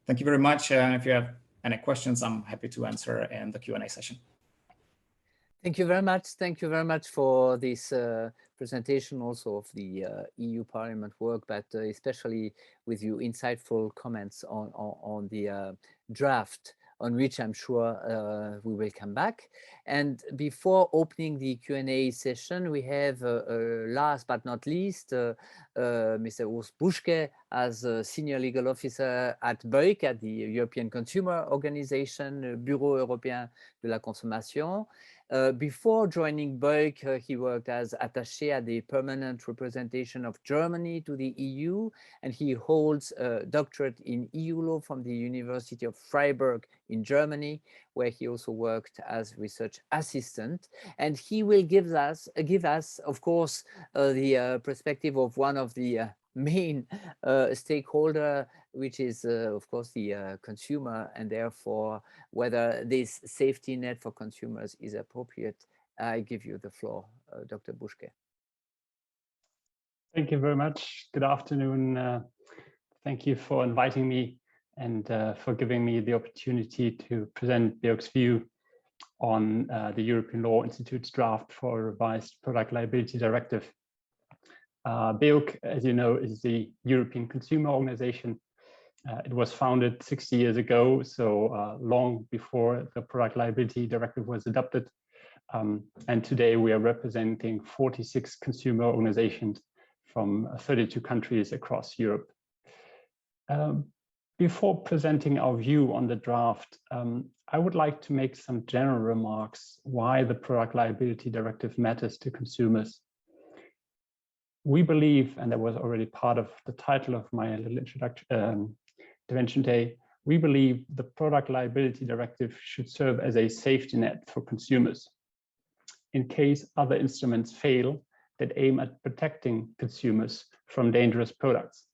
Thank you very much. And if you have any questions, I'm happy to answer in the Q&A session. Thank you very much. Thank you very much for this presentation also of the EU Parliament work, but especially with your insightful comments on the draft on which I'm sure we will come back. And before opening the Q&A session, we have last but not least, Mr. Urs Buschke as a Senior Legal Officer at BEUC, at the European Consumer Organization, Bureau Européen de la Consommation. Before joining BEUC, he worked as attaché at the permanent representation of Germany to the EU, and he holds a doctorate in EU law from the University of Freiburg in Germany, where he also worked as research assistant. And he will give us, of course, the perspective of one of the main stakeholder, which is of course the consumer, and therefore whether this safety net for consumers is appropriate. I give you the floor, Dr. Buschke. Thank you very much. Good afternoon. Thank you for inviting me and for giving me the opportunity to present BEUC's view on the European Law Institute's draft for a revised Product Liability Directive. BEUC, as you know, is the European Consumer Organization. It was founded 60 years ago, so long before the Product Liability Directive was adopted. And today we are representing 46 consumer organizations from 32 countries across Europe. Before presenting our view on the draft, I would like to make some general remarks why the Product Liability Directive matters to consumers. We believe, and that was already part of the title of my little introduction, intervention day, we believe the Product Liability Directive should serve as a safety net for consumers in case other instruments fail that aim at protecting consumers from dangerous products.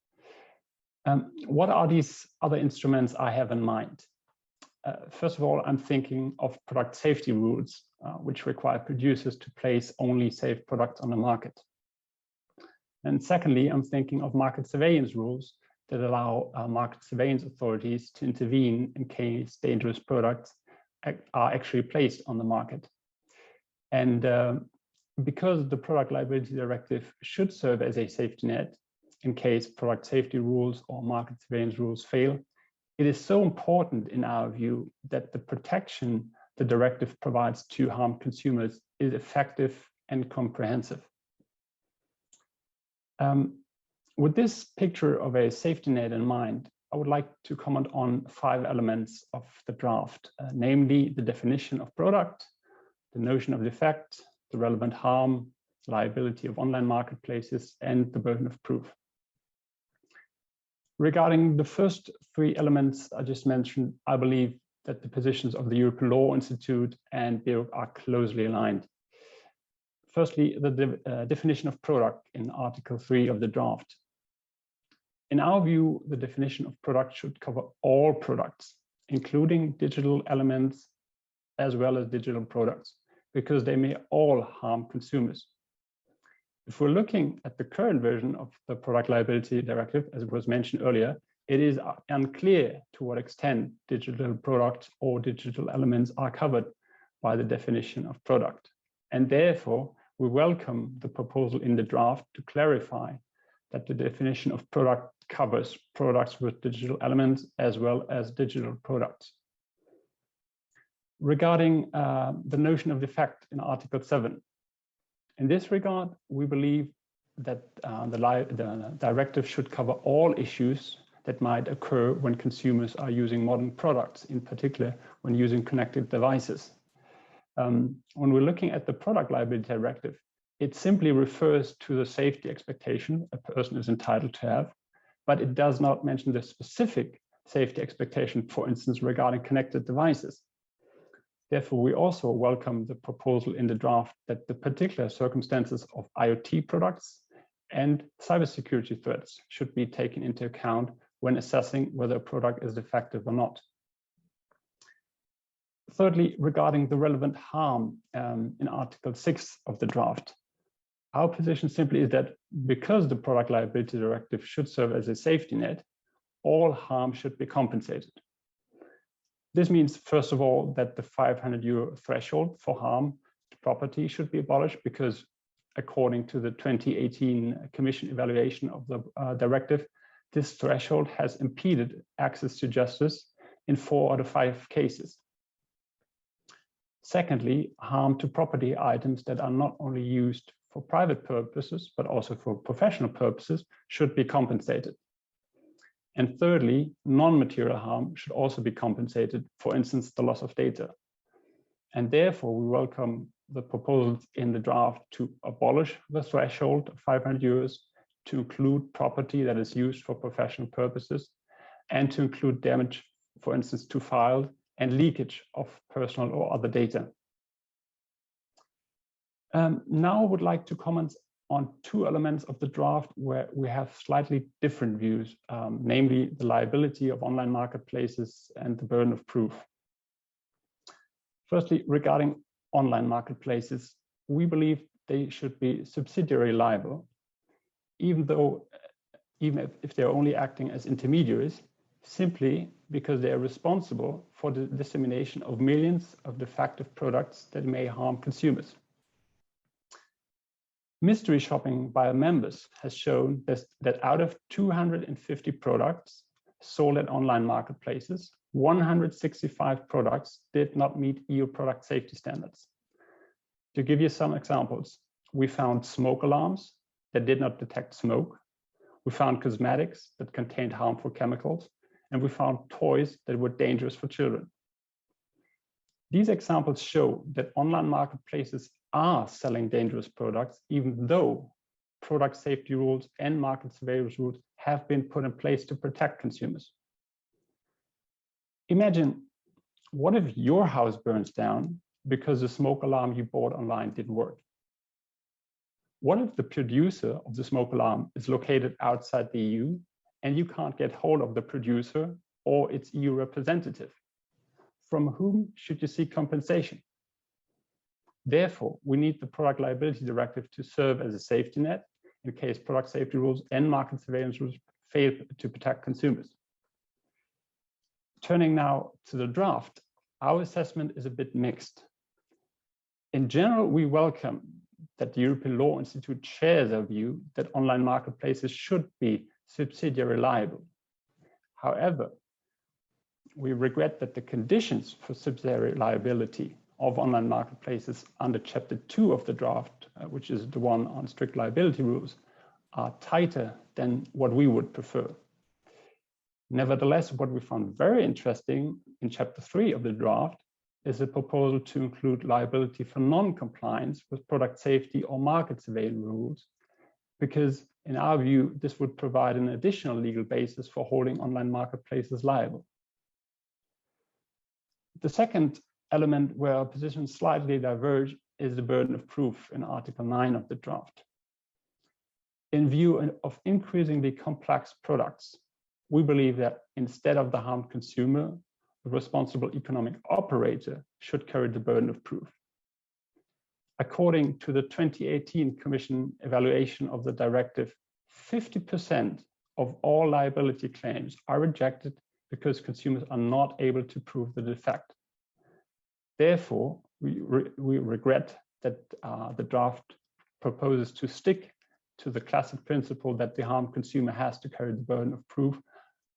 What are these other instruments I have in mind? First of all, I'm thinking of product safety rules, which require producers to place only safe products on the market. And secondly, I'm thinking of market surveillance rules that allow market surveillance authorities to intervene in case dangerous products are actually placed on the market. And because the Product Liability Directive should serve as a safety net in case product safety rules or market surveillance rules fail, it is so important in our view that the protection the directive provides to harmed consumers is effective and comprehensive. With this picture of a safety net in mind, I would like to comment on 5 elements of the draft, namely the definition of product, the notion of defect, the relevant harm, liability of online marketplaces, and the burden of proof. Regarding the first 3 elements I just mentioned, I believe that the positions of the European Law Institute and BEUC are closely aligned. Firstly, the definition of product in Article 3 of the draft. In our view, the definition of product should cover all products, including digital elements as well as digital products, because they may all harm consumers. If we're looking at the current version of the Product Liability Directive, as it was mentioned earlier, it is unclear to what extent digital products or digital elements are covered by the definition of product. And therefore, we welcome the proposal in the draft to clarify that the definition of product covers products with digital elements as well as digital products. Regarding the notion of defect in Article 7, in this regard, we believe that the directive should cover all issues that might occur when consumers are using modern products, in particular when using connected devices. When we're looking at the Product Liability Directive, it simply refers to the safety expectation a person is entitled to have, but it does not mention the specific safety expectation, for instance, regarding connected devices. Therefore, we also welcome the proposal in the draft that the particular circumstances of IoT products and cybersecurity threats should be taken into account when assessing whether a product is defective or not. Thirdly, regarding the relevant harm in Article 6 of the draft, our position simply is that because the Product Liability Directive should serve as a safety net, all harm should be compensated. This means, first of all, that the €500 threshold for harm to property should be abolished because, according to the 2018 Commission evaluation of the directive, this threshold has impeded access to justice in 4 out of 5 cases. Secondly, harm to property items that are not only used for private purposes, but also for professional purposes should be compensated. And thirdly, non-material harm should also be compensated, for instance, the loss of data. And therefore, we welcome the proposals in the draft to abolish the threshold of 500 euros, to include property that is used for professional purposes, and to include damage, for instance, to files and leakage of personal or other data. Now I would like to comment on 2 elements of the draft where we have slightly different views, namely the liability of online marketplaces and the burden of proof. Firstly, regarding online marketplaces, we believe they should be subsidiary liable, even if they're only acting as intermediaries, simply because they are responsible for the dissemination of millions of defective products that may harm consumers. Mystery shopping by members has shown that out of 250 products sold at online marketplaces, 165 products did not meet EU product safety standards. To give you some examples, we found smoke alarms that did not detect smoke. We found cosmetics that contained harmful chemicals, and we found toys that were dangerous for children. These examples show that online marketplaces are selling dangerous products, even though product safety rules and market surveillance rules have been put in place to protect consumers. Imagine, what if your house burns down because the smoke alarm you bought online didn't work? What if the producer of the smoke alarm is located outside the EU and you can't get hold of the producer or its EU representative? From whom should you seek compensation? Therefore, we need the Product Liability Directive to serve as a safety net in case product safety rules and market surveillance rules fail to protect consumers. Turning now to the draft, our assessment is a bit mixed. In general, we welcome that the European Law Institute shares our view that online marketplaces should be subsidiary liable. However, we regret that the conditions for subsidiary liability of online marketplaces under Chapter 2 of the draft, which is the one on strict liability rules, are tighter than what we would prefer. Nevertheless, what we found very interesting in Chapter 3 of the draft is a proposal to include liability for non-compliance with product safety or market surveillance rules, because in our view, this would provide an additional legal basis for holding online marketplaces liable. The second element where our positions slightly diverge is the burden of proof in Article 9 of the draft. In view of increasingly complex products, we believe that instead of the harmed consumer, the responsible economic operator should carry the burden of proof. According to the 2018 Commission evaluation of the directive, 50% of all liability claims are rejected because consumers are not able to prove the defect. Therefore, we regret that the draft proposes to stick to the classic principle that the harmed consumer has to carry the burden of proof,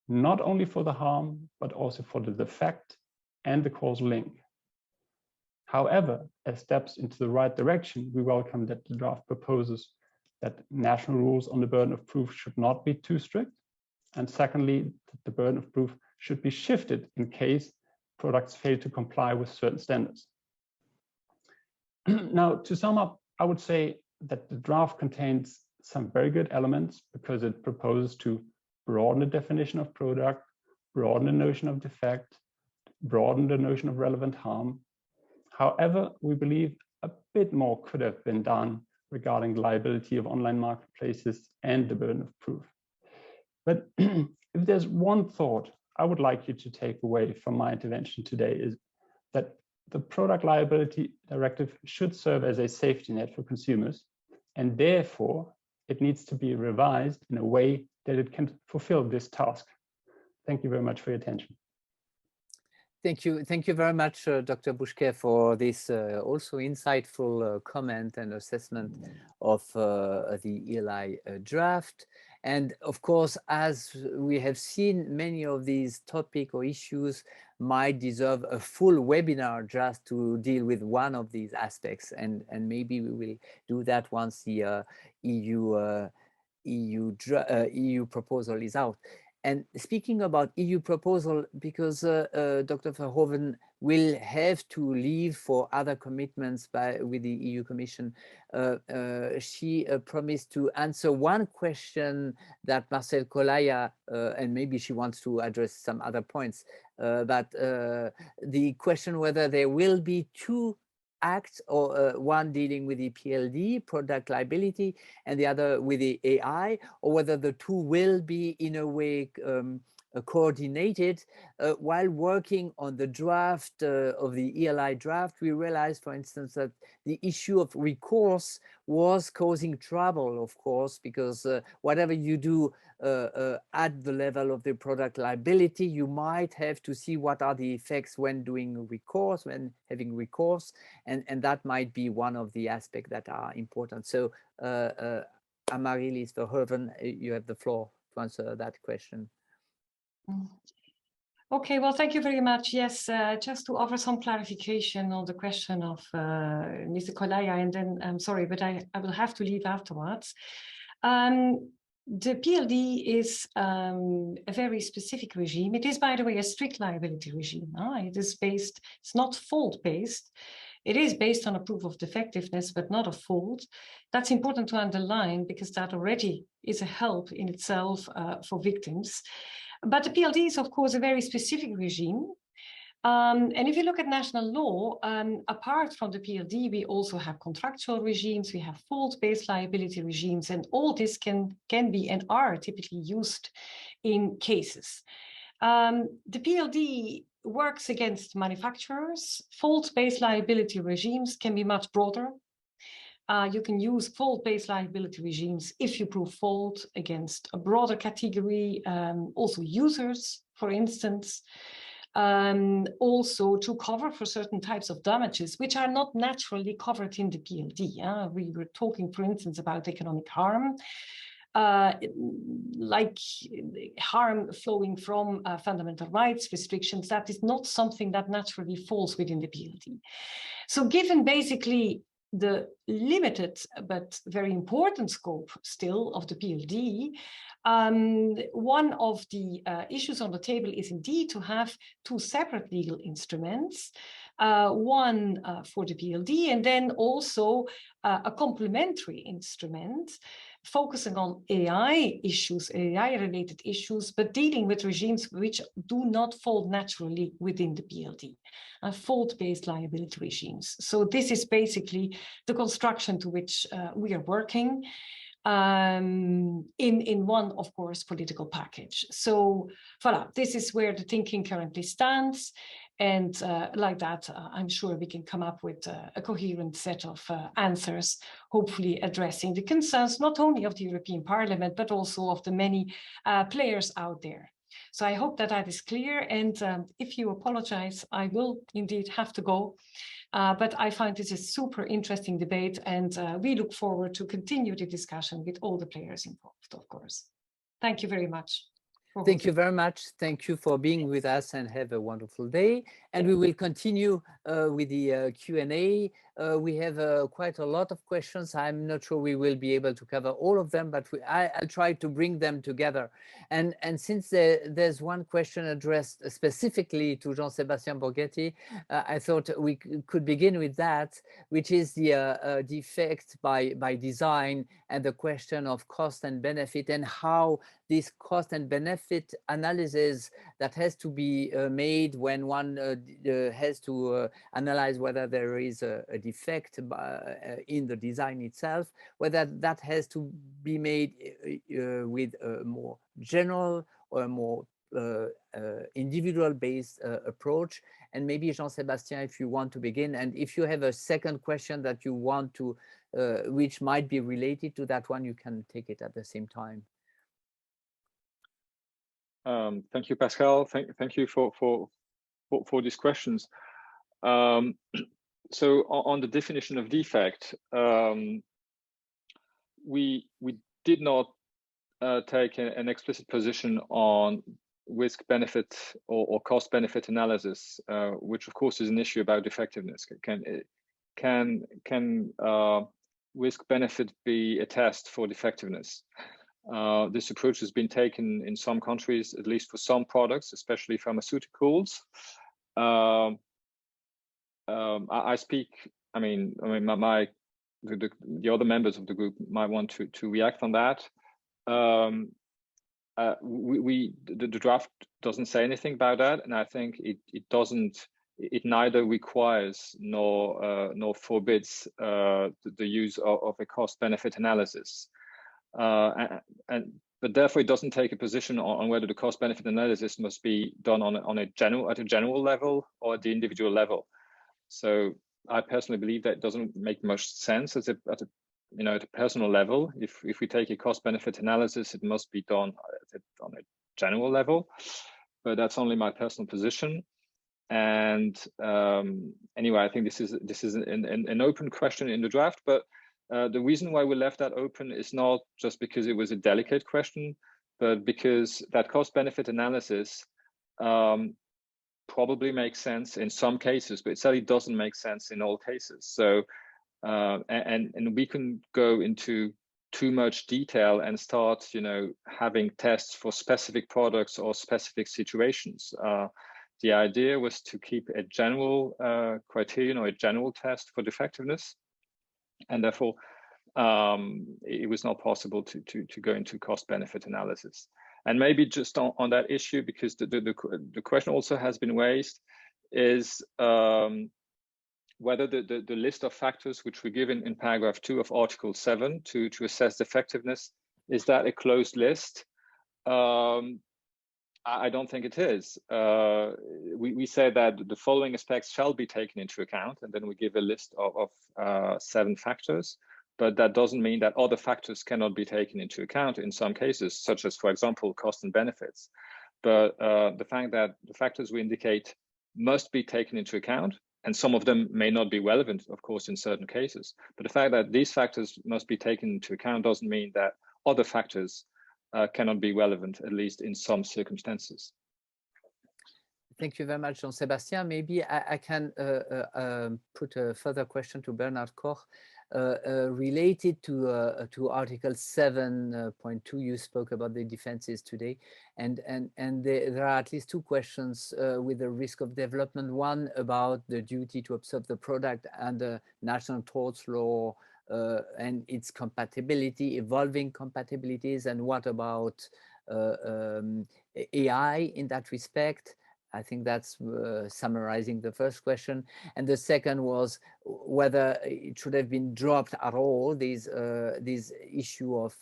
not only for the harm, but also for the defect and the causal link. However, as steps into the right direction, we welcome that the draft proposes that national rules on the burden of proof should not be too strict. And secondly, that the burden of proof should be shifted in case products fail to comply with certain standards. Now, to sum up, I would say that the draft contains some very good elements because it proposes to broaden the definition of product, broaden the notion of defect, broaden the notion of relevant harm. However, we believe a bit more could have been done regarding the liability of online marketplaces and the burden of proof. But if there's one thought I would like you to take away from my intervention today, is that the Product Liability Directive should serve as a safety net for consumers, and therefore it needs to be revised in a way that it can fulfill this task. Thank you very much for your attention. Thank you very much, Dr. Buschke, for this also insightful comment and assessment of the ELI draft. And of course, as we have seen, many of these topics or issues might deserve a full webinar just to deal with one of these aspects. And maybe we will do that once the EU proposal is out. And speaking about EU proposal, because Dr. Verhoeven will have to leave for other commitments with the EU Commission, she promised to answer one question that Marcel Kolaya, and maybe she wants to address some other points, but the question whether there will be two acts, or one dealing with the PLD, product liability, and the other with the AI, or whether the two will be in a way coordinated. While working on the draft of the ELI draft, we realized, for instance, that the issue of recourse was causing trouble, of course, because whatever you do at the level of the product liability, you might have to see what are the effects when doing recourse, when having recourse, and that might be one of the aspects that are important. So Amaryllis Verhoeven, you have the floor to answer that question. Okay, well, thank you very much. Yes, just to offer some clarification on the question of Mr. Kolaya, and then I'm sorry, but I will have to leave afterwards. The PLD is a very specific regime. It is, by the way, a strict liability regime. It is based, it's not fault-based. It is based on a proof of defectiveness, but not a fault. That's important to underline because that already is a help in itself for victims. But the PLD is, of course, a very specific regime. And if you look at national law, apart from the PLD, we also have contractual regimes, we have fault-based liability regimes, and all this can be and are typically used in cases. The PLD works against manufacturers. Fault-based liability regimes can be much broader. You can use fault-based liability regimes if you prove fault against a broader category, also users, for instance, also to cover for certain types of damages, which are not naturally covered in the PLD. We were talking, for instance, about economic harm, like harm flowing from fundamental rights restrictions. That is not something that naturally falls within the PLD. So given basically the limited but very important scope still of the PLD, one of the issues on the table is indeed to have two separate legal instruments, one for the PLD and then also a complementary instrument focusing on AI issues, AI-related issues, but dealing with regimes which do not fall naturally within the PLD, fault-based liability regimes. So this is basically the construction to which we are working in one, of course, political package. So voilà, this is where the thinking currently stands. And like that, I'm sure we can come up with a coherent set of answers, hopefully addressing the concerns not only of the European Parliament, but also of the many players out there. So I hope that that is clear. And if you apologize, I will indeed have to go. But I find this a super interesting debate, and we look forward to continue the discussion with all the players involved, of course. Thank you very much. Thank you very much. Thank you for being with us, and have a wonderful day. And we will continue with the Q&A. We have quite a lot of questions. I'm not sure we will be able to cover all of them, but I'll try to bring them together. And since there's one question addressed specifically to Jean-Sébastien Borghetti, I thought we could begin with that, which is the defect by design and the question of cost and benefit, and how this cost and benefit analysis that has to be made when one has to analyze whether there is a defect in the design itself, whether that has to be made with a more general or a more individual based approach. And maybe Jean-Sébastien, if you want to begin, and if you have a second question that you want to which might be related to that one, you can take it at the same time. Thank you, Pascal. Thank you for these questions. So on the definition of defect, we did not take an explicit position on risk benefit or cost benefit analysis, which of course is an issue about effectiveness. Can risk benefit be a test for defectiveness? This approach has been taken in some countries, at least for some products, especially pharmaceuticals. I speak. The other members of the group might want to react on that. The draft doesn't say anything about that, and I think it neither requires nor forbids the use of a cost-benefit analysis, but therefore it doesn't take a position on whether the cost-benefit analysis must be done at a general level or at the individual level. So I personally believe that it doesn't make much sense at a personal level. If we take a cost-benefit analysis, it must be done on a general level, but that's only my personal position. And anyway, I think this is an open question in the draft, but the reason why we left that open is not just because it was a delicate question, but because that cost-benefit analysis probably makes sense in some cases, but it certainly doesn't make sense in all cases. So, and we can go into too much detail and start, having tests for specific products or specific situations. The idea was to keep a general criterion or a general test for defectiveness, and therefore it was not possible to go into cost-benefit analysis. And maybe just on that issue, because the question also has been raised, is whether the list of factors which we give in paragraph 2 of Article 7 to assess effectiveness, is that a closed list? I don't think it is. We say that the following aspects shall be taken into account, and then we give a list of 7 factors. But that doesn't mean that other factors cannot be taken into account in some cases, such as, for example, cost and benefits. But the fact that the factors we indicate must be taken into account, and some of them may not be relevant, of course, in certain cases. But the fact that these factors must be taken into account doesn't mean that other factors cannot be relevant, at least in some circumstances. Thank you very much, Jean-Sébastien. Maybe I can put a further question to Bernard Koch. Related to Article 7.2, you spoke about the defenses today, and there are at least 2 questions with the risk of development. One about the duty to observe the product under national torts law and its compatibility, evolving compatibilities, and what about AI in that respect? I think that's summarizing the first question. And the second was whether it should have been dropped at all, this issue of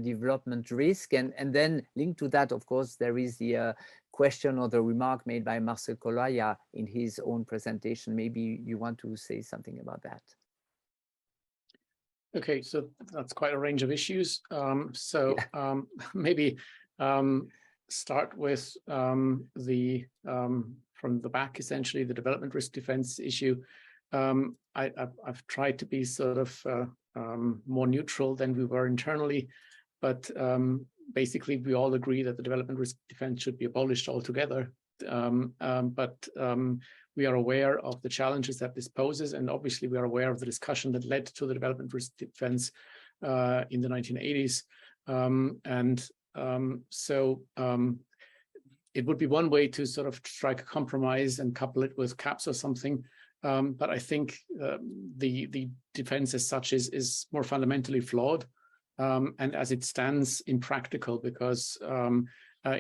development risk. And then linked to that, of course, there is the question or the remark made by Marcel Kolaya in his own presentation. Maybe you want to say something about that. Okay, so that's quite a range of issues. Maybe start with from the back, essentially, the development risk defense issue. I've tried to be sort of more neutral than we were internally, but basically we all agree that the development risk defense should be abolished altogether. But we are aware of the challenges that this poses, and obviously we are aware of the discussion that led to the development risk defense in the 1980s. It would be one way to sort of strike a compromise and couple it with caps or something. But I think the defense as such is more fundamentally flawed, and as it stands impractical, because in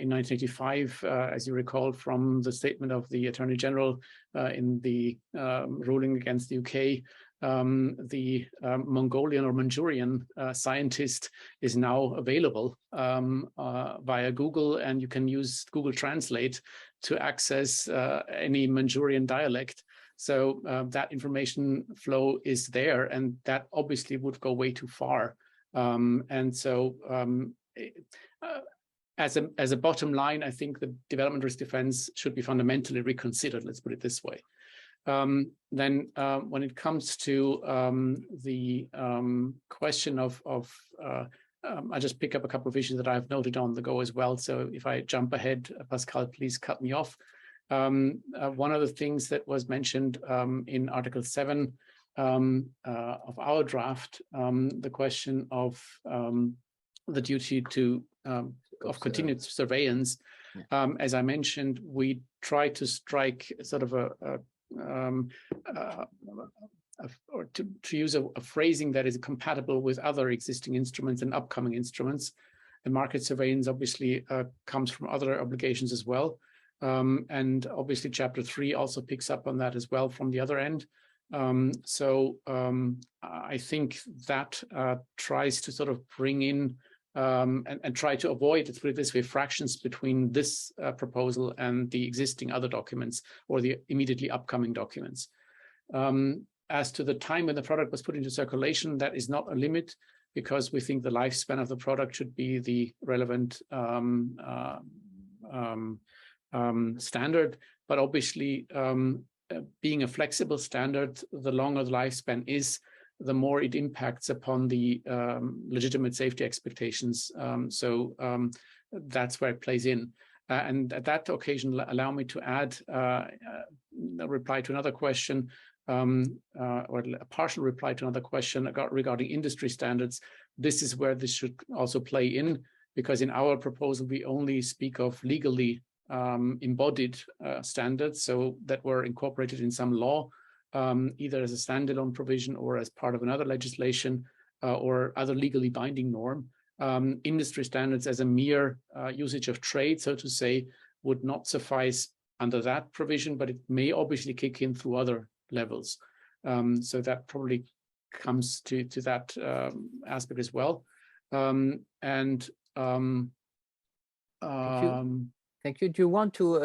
1985, as you recall from the statement of the Attorney General in the ruling against the UK, the Mongolian or Manchurian scientist is now available via Google, and you can use Google Translate to access any Manchurian dialect. So that information flow is there, and that obviously would go way too far. As a bottom line, I think the development risk defense should be fundamentally reconsidered. Let's put it this way. Then when it comes to the question of I'll just pick up a couple of issues that I've noted on the go as well. So if I jump ahead, Pascal, please cut me off. One of the things that was mentioned in Article 7 of our draft, the question of the duty to of continued surveillance. As I mentioned, we try to strike sort of or to use a phrasing that is compatible with other existing instruments and upcoming instruments. And market surveillance obviously comes from other obligations as well. And obviously Chapter 3 also picks up on that as well from the other end. I think that tries to sort of bring in and try to avoid, let's put it this way, fractions between this proposal and the existing other documents or the immediately upcoming documents. As to the time when the product was put into circulation, that is not a limit because we think the lifespan of the product should be the relevant standard. But obviously, being a flexible standard, the longer the lifespan is, the more it impacts upon the legitimate safety expectations. That's where it plays in. And at that occasion, allow me to add a reply to another question, or a partial reply to another question regarding industry standards. This is where this should also play in, because in our proposal, we only speak of legally embodied standards, so that were incorporated in some law, either as a standalone provision or as part of another legislation or other legally binding norm. Industry standards as a mere usage of trade, so to say, would not suffice under that provision, but it may obviously kick in through other levels. So that probably comes to that aspect as well. Thank you. Do you want to,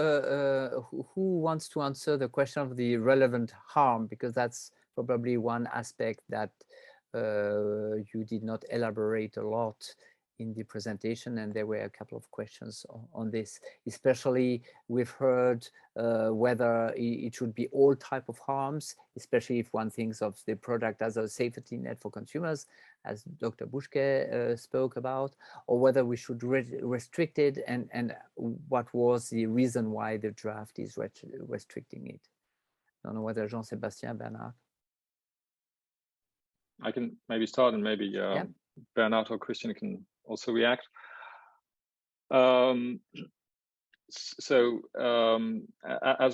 who wants to answer the question of the relevant harm? Because that's probably one aspect that you did not elaborate a lot in the presentation, and there were a couple of questions on this. Especially, we've heard whether it should be all type of harms, especially if one thinks of the product as a safety net for consumers, as Dr. Buschke spoke about, or whether we should restrict it, and what was the reason why the draft is restricting it. I don't know whether Jean-Sébastien, Bernard. I can maybe start, and maybe Bernard or Christian can also react. As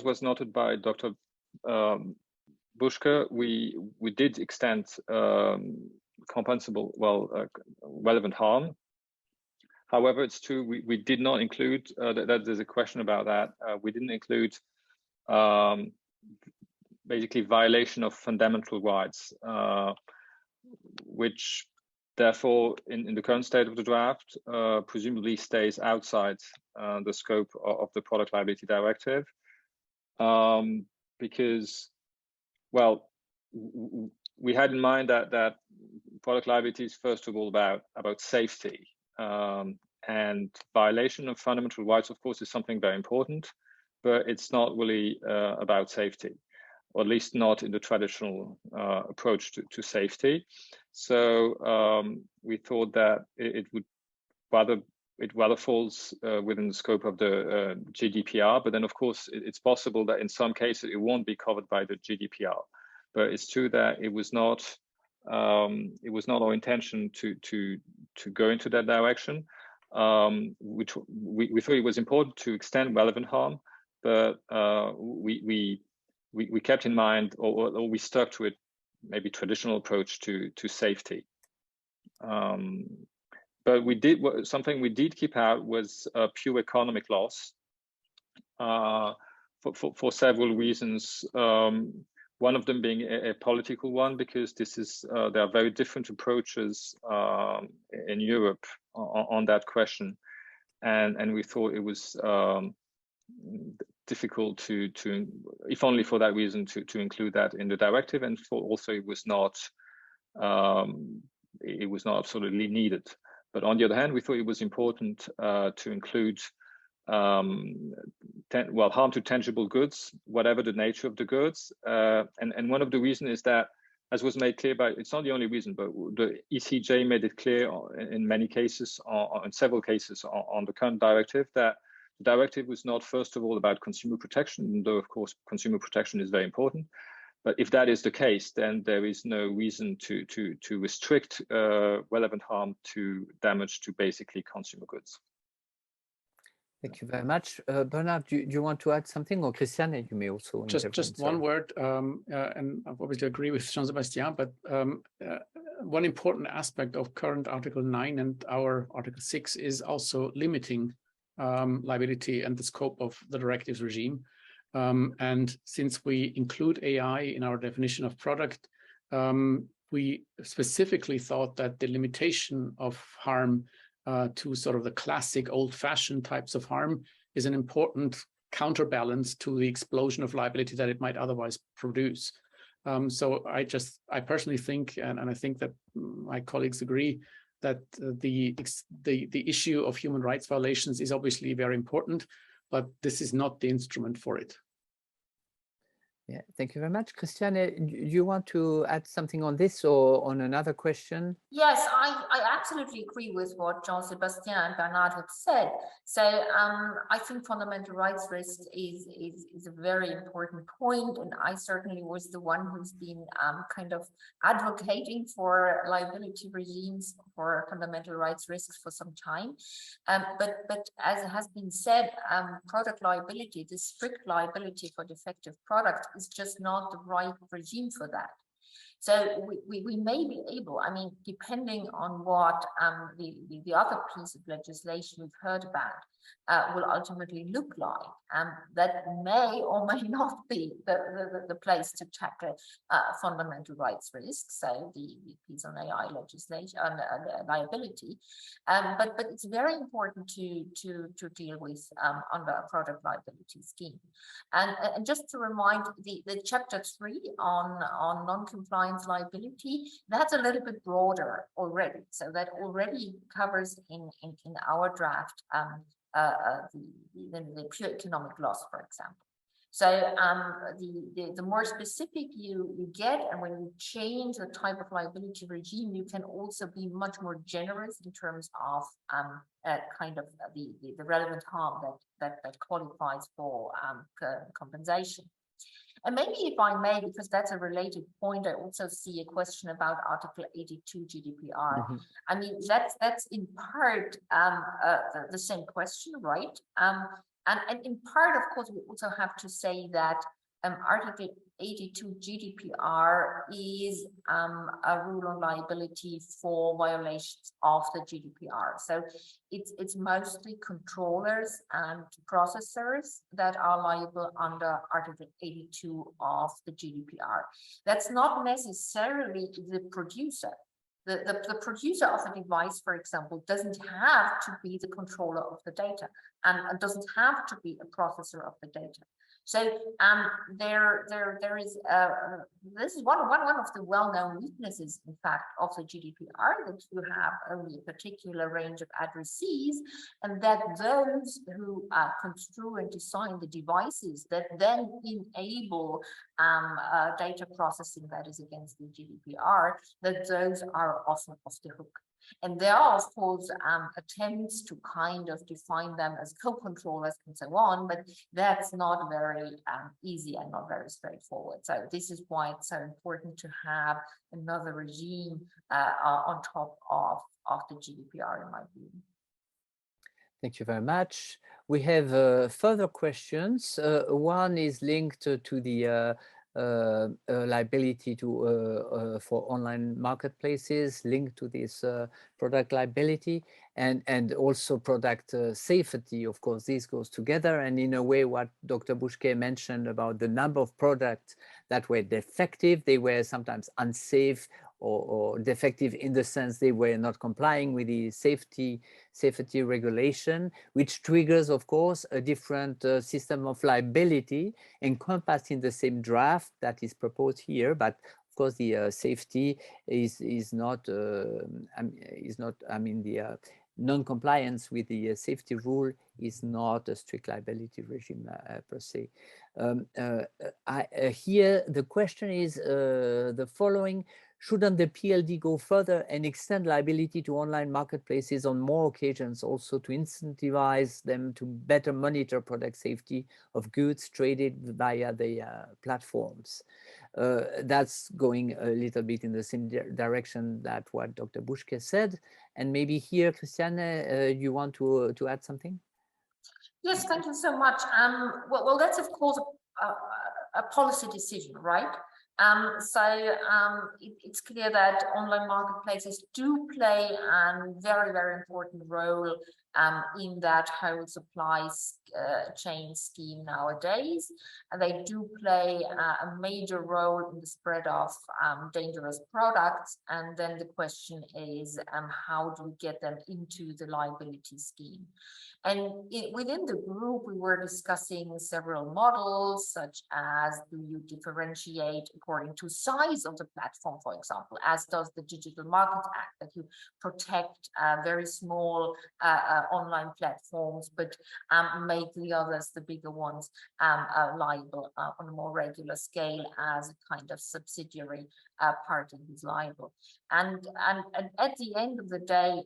was noted by Dr. Buschke, we did extend compensable, relevant harm. However, it's true we did not include that there's a question about that. We didn't include basically violation of fundamental rights, which therefore in the current state of the draft presumably stays outside the scope of the Product Liability Directive, because, well, we had in mind that product liability is first of all about safety, and violation of fundamental rights, of course, is something very important, but it's not really about safety, or at least not in the traditional approach to safety. So we thought that it rather falls within the scope of the GDPR, but then of course it's possible that in some cases it won't be covered by the GDPR. But it's true that it was not our intention to go into that direction. Which we thought it was important to extend relevant harm, but we kept in mind, or we stuck to it, maybe traditional approach to safety. But something we did keep out was pure economic loss for several reasons. One of them being a political one, because there are very different approaches in Europe on that question, and we thought it was difficult to, if only for that reason, to include that in the directive, and also it was not absolutely needed. But on the other hand, we thought it was important to include harm to tangible goods, whatever the nature of the goods, and one of the reasons is that as was made clear by, it's not the only reason, but the ECJ made it clear in many cases, in several cases on the current directive, that the directive was not, first of all, about consumer protection, though, of course, consumer protection is very important. But if that is the case, then there is no reason to restrict relevant harm to damage to basically consumer goods. Thank you very much. Bernard, do you want to add something, or Christiane, you may also just one word, and I obviously agree with Jean-Sébastien, but one important aspect of current Article 9 and our Article 6 is also limiting liability and the scope of the directives regime. And since we include AI in our definition of product, we specifically thought that the limitation of harm to sort of the classic old-fashioned types of harm is an important counterbalance to the explosion of liability that it might otherwise produce. So I personally think, and I think that my colleagues agree, that the issue of human rights violations is obviously very important, but this is not the instrument for it. Yeah, thank you very much. Christiane, do you want to add something on this or on another question? Yes, I absolutely agree with what Jean-Sébastien and Bernard have said. So I think fundamental rights risk is a very important point, and I certainly was the one who's been kind of advocating for liability regimes for fundamental rights risks for some time. But as has been said, product liability, the strict liability for defective product, is just not the right regime for that. So we may be able, I mean, depending on what the other piece of legislation we've heard about will ultimately look like, that may or may not be the place to tackle fundamental rights risks, so the piece on AI legislation, on liability. But it's very important to deal with under a product liability scheme. And just to remind, the chapter 3 on non-compliance liability, that's a little bit broader already. So that already covers in our draft the pure economic loss, for example. So the more specific you get, and when you change the type of liability regime, you can also be much more generous in terms of kind of the relevant harm that qualifies for compensation. And maybe, if I may, because that's a related point, I also see a question about Article 82 GDPR. Mm-hmm. I mean, that's in part the same question, right? And in part, of course, we also have to say that Article 82 GDPR is a rule on liability for violations of the GDPR. So it's mostly controllers and processors that are liable under Article 82 of the GDPR. That's not necessarily the producer. The producer of a device, for example, doesn't have to be the controller of the data and doesn't have to be a processor of the data. So there is this is one of the well-known weaknesses, in fact, of the GDPR, that you have only a particular range of addressees, and that those who construe and design the devices that then enable data processing that is against the GDPR, that those are often off the hook. And there are, of course, attempts to kind of define them as co-controllers and so on, but that's not very easy and not very straightforward. So this is why it's so important to have another regime on top of the GDPR, in my view. Thank you very much. We have further questions. One is linked to the liability for online marketplaces, linked to this product liability, and also product safety. Of course, this goes together, and in a way what Dr. Bousquet mentioned about the number of products that were defective, they were sometimes unsafe or defective in the sense they were not complying with the safety regulation, which triggers, of course, a different system of liability encompassed in the same draft that is proposed here. But of course, the safety is not. I mean, non-compliance with the safety rule is not a strict liability regime per se. Here, the question is the following: shouldn't the PLD go further and extend liability to online marketplaces on more occasions, also to incentivize them to better monitor product safety of goods traded via the platforms? That's going a little bit in the same direction that what Dr. Buschke said. And maybe here, Christiane, you want to add something? Yes, thank you so much. Well, that's of course a policy decision, right? It's clear that online marketplaces do play a very, very important role in that whole supply chain scheme nowadays. And they do play a major role in the spread of dangerous products. And then the question is, how do we get them into the liability scheme? And within the group, we were discussing several models, such as do you differentiate according to size of the platform, for example, as does the Digital Markets Act, that you protect very small online platforms, but make the others, the bigger ones, liable on a more regular scale as a kind of subsidiary party who's liable. And at the end of the day,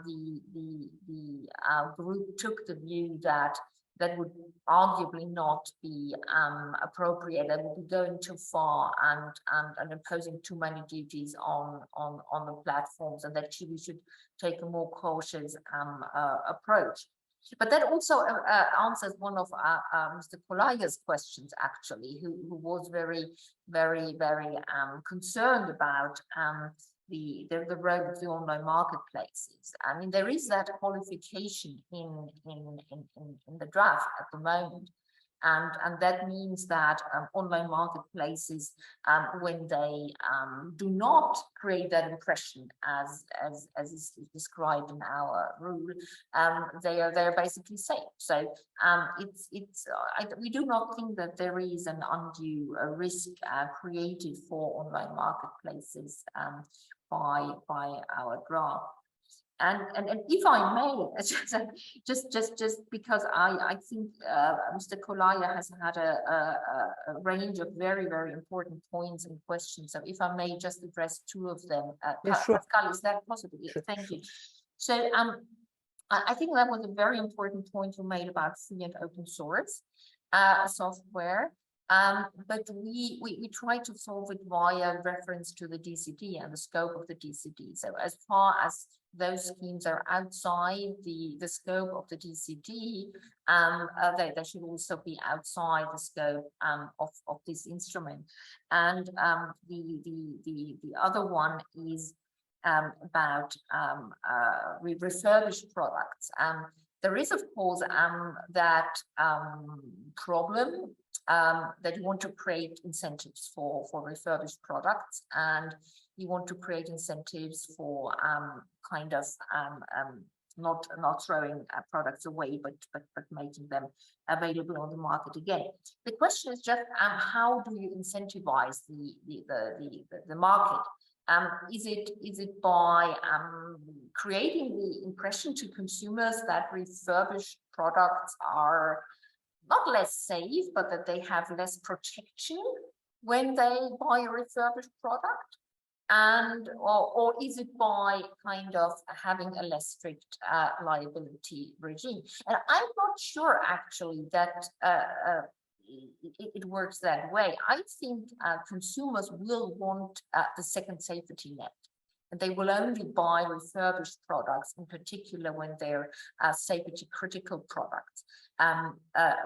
the group took the view that would arguably not be appropriate, that would be going too far and imposing too many duties on the platforms, and that we should take a more cautious approach. But that also answers one of Mr. Kolaya's questions, actually, who was very, very, very concerned about the role of the online marketplaces. I mean, there is that qualification in the draft at the moment. And that means that online marketplaces, when they do not create that impression as is described in our rule, they're basically safe. So we do not think that there is an undue risk created for online marketplaces by our draft. And if I may, just because I think Mr. Kolaya has had a range of very, very important points and questions. So if I may just address two of them. Yeah, sure. Pascal, is that possible? Yes, sure, thank sure. you. So I think that was a very important point you made about free and open source software. But we try to solve it via reference to the DCD and the scope of the DCD. So as far as those schemes are outside the scope of the DCD, they should also be outside the scope of this instrument. And the other one is about refurbished products. There is, of course, that problem that you want to create incentives for refurbished products, and you want to create incentives for kind of not throwing products away, but making them available on the market again. The question is just how do you incentivize the market? Is it by creating the impression to consumers that refurbished products are not less safe, but that they have less protection when they buy a refurbished product? Or is it by kind of having a less strict liability regime? And I'm not sure actually that it works that way. I think consumers will want the second safety net. And they will only buy refurbished products, in particular when they're safety critical products,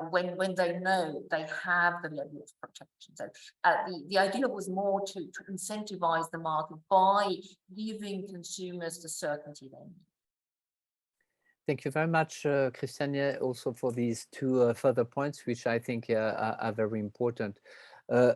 when they know they have the level of protection. So the idea was more to incentivize the market by giving consumers the certainty they need. Thank you very much, Christiane, also for these two further points, which I think are very important.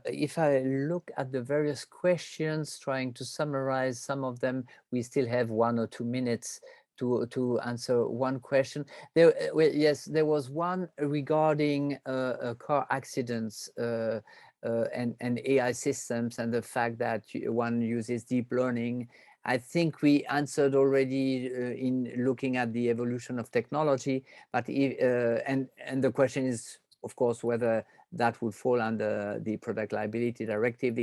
If I look at the various questions, trying to summarize some of them, we still have 1 or 2 minutes to answer one question. Yes, there was one regarding car accidents and AI systems, and the fact that one uses deep learning I think we answered already in looking at the evolution of technology, but and the question is, of course, whether that would fall under the Product Liability Directive.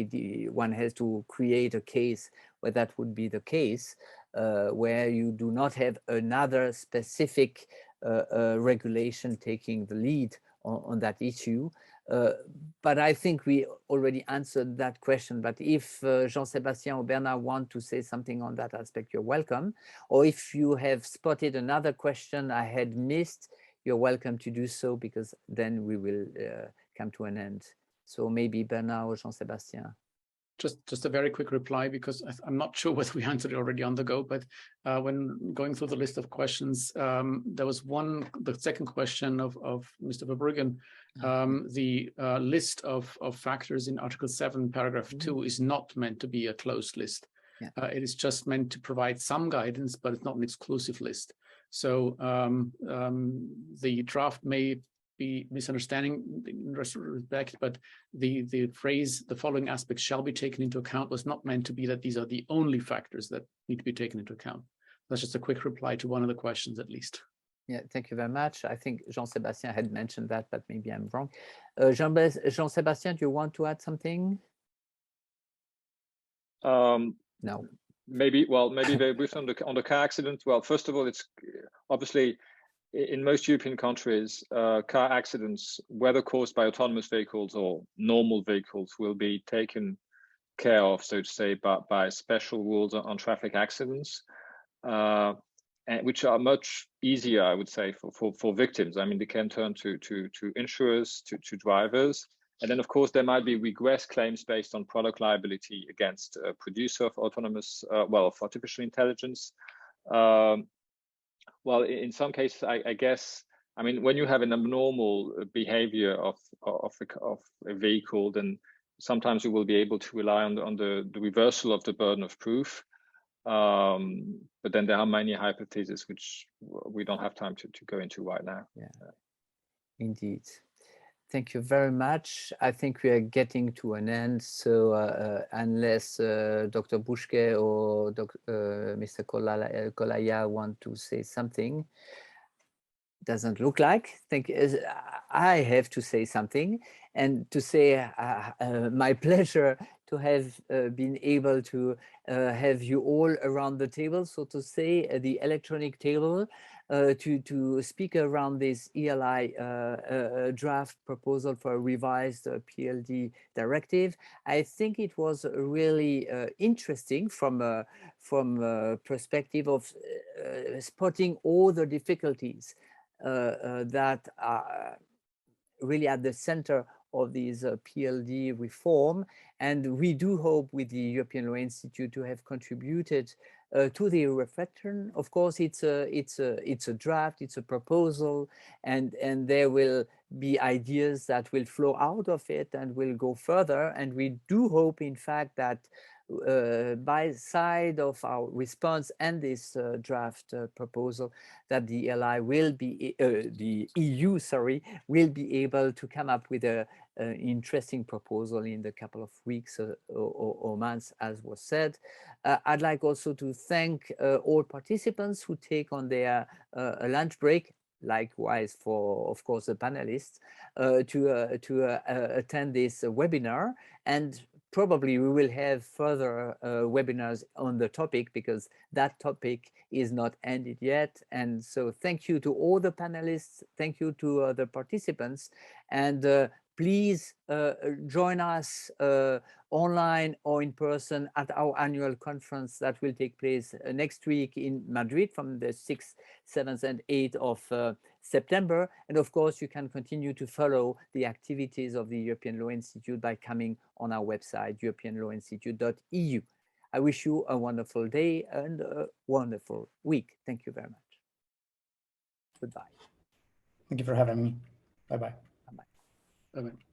One has to create a case where that would be the case, where you do not have another specific regulation taking the lead on that issue. But I think we already answered that question. But if Jean-Sébastien or Bernard want to say something on that aspect, you're welcome. Or if you have spotted another question I had missed, you're welcome to do so, because then we will come to an end. So maybe Bernard or Jean-Sébastien. Just a very quick reply, because I'm not sure whether we answered it already on the go, but when going through the list of questions, there was the second question of Mr. Verbruggen. The list of factors in Article 7, paragraph 2 is not meant to be a closed list. Yeah. It is just meant to provide some guidance, but it's not an exclusive list. So the draft may be misunderstanding in respect, but the phrase, the following aspects shall be taken into account, was not meant to be that these are the only factors that need to be taken into account. That's just a quick reply to one of the questions, at least. Yeah, thank you very much. I think Jean-Sébastien had mentioned that, but maybe I'm wrong. Jean-Sébastien, do you want to add something? No. Maybe very briefly on the car accident. Well, first of all, it's obviously in most European countries, car accidents, whether caused by autonomous vehicles or normal vehicles, will be taken care of, so to say, by special rules on traffic accidents, which are much easier, I would say, for victims. I mean, they can turn to insurers, to drivers. And then, of course, there might be regress claims based on product liability against a producer of autonomous, of artificial intelligence. Well, in some cases, I guess, I mean, when you have an abnormal behavior of a vehicle, then sometimes you will be able to rely on the reversal of the burden of proof. But then there are many hypotheses which we don't have time to go into right now. Yeah, indeed. Thank you very much. I think we are getting to an end. So unless Dr. Buschke or Mr. Kolaya want to say something, doesn't look like. I have to say something, and to say my pleasure to have been able to have you all around the table, so to say, the electronic table, to speak around this ELI draft proposal for a revised PLD directive. I think it was really interesting from perspective of spotting all the difficulties that are really at the center of this PLD reform. And we do hope with the European Law Institute to have contributed to the reflection. Of course, it's a draft, it's a proposal, and there will be ideas that will flow out of it and will go further. And we do hope, in fact, that by side of our response and this draft proposal, that the ELI will be, the EU, sorry, will be able to come up with an interesting proposal in the couple of weeks or months, as was said. I'd like also to thank all participants who take on their lunch break, likewise for, of course, the panelists, to attend this webinar. And probably we will have further webinars on the topic, because that topic is not ended yet. And so thank you to all the panelists, thank you to the participants, and please join us online or in person at our annual conference that will take place next week in Madrid from the 6th, 7th and 8th of September. And of course, you can continue to follow the activities of the European Law Institute by coming on our website, europeanlawinstitute.eu. I wish you a wonderful day and a wonderful week. Thank you very much. Goodbye. Thank you for having me. Bye-bye. Bye-bye. Bye-bye.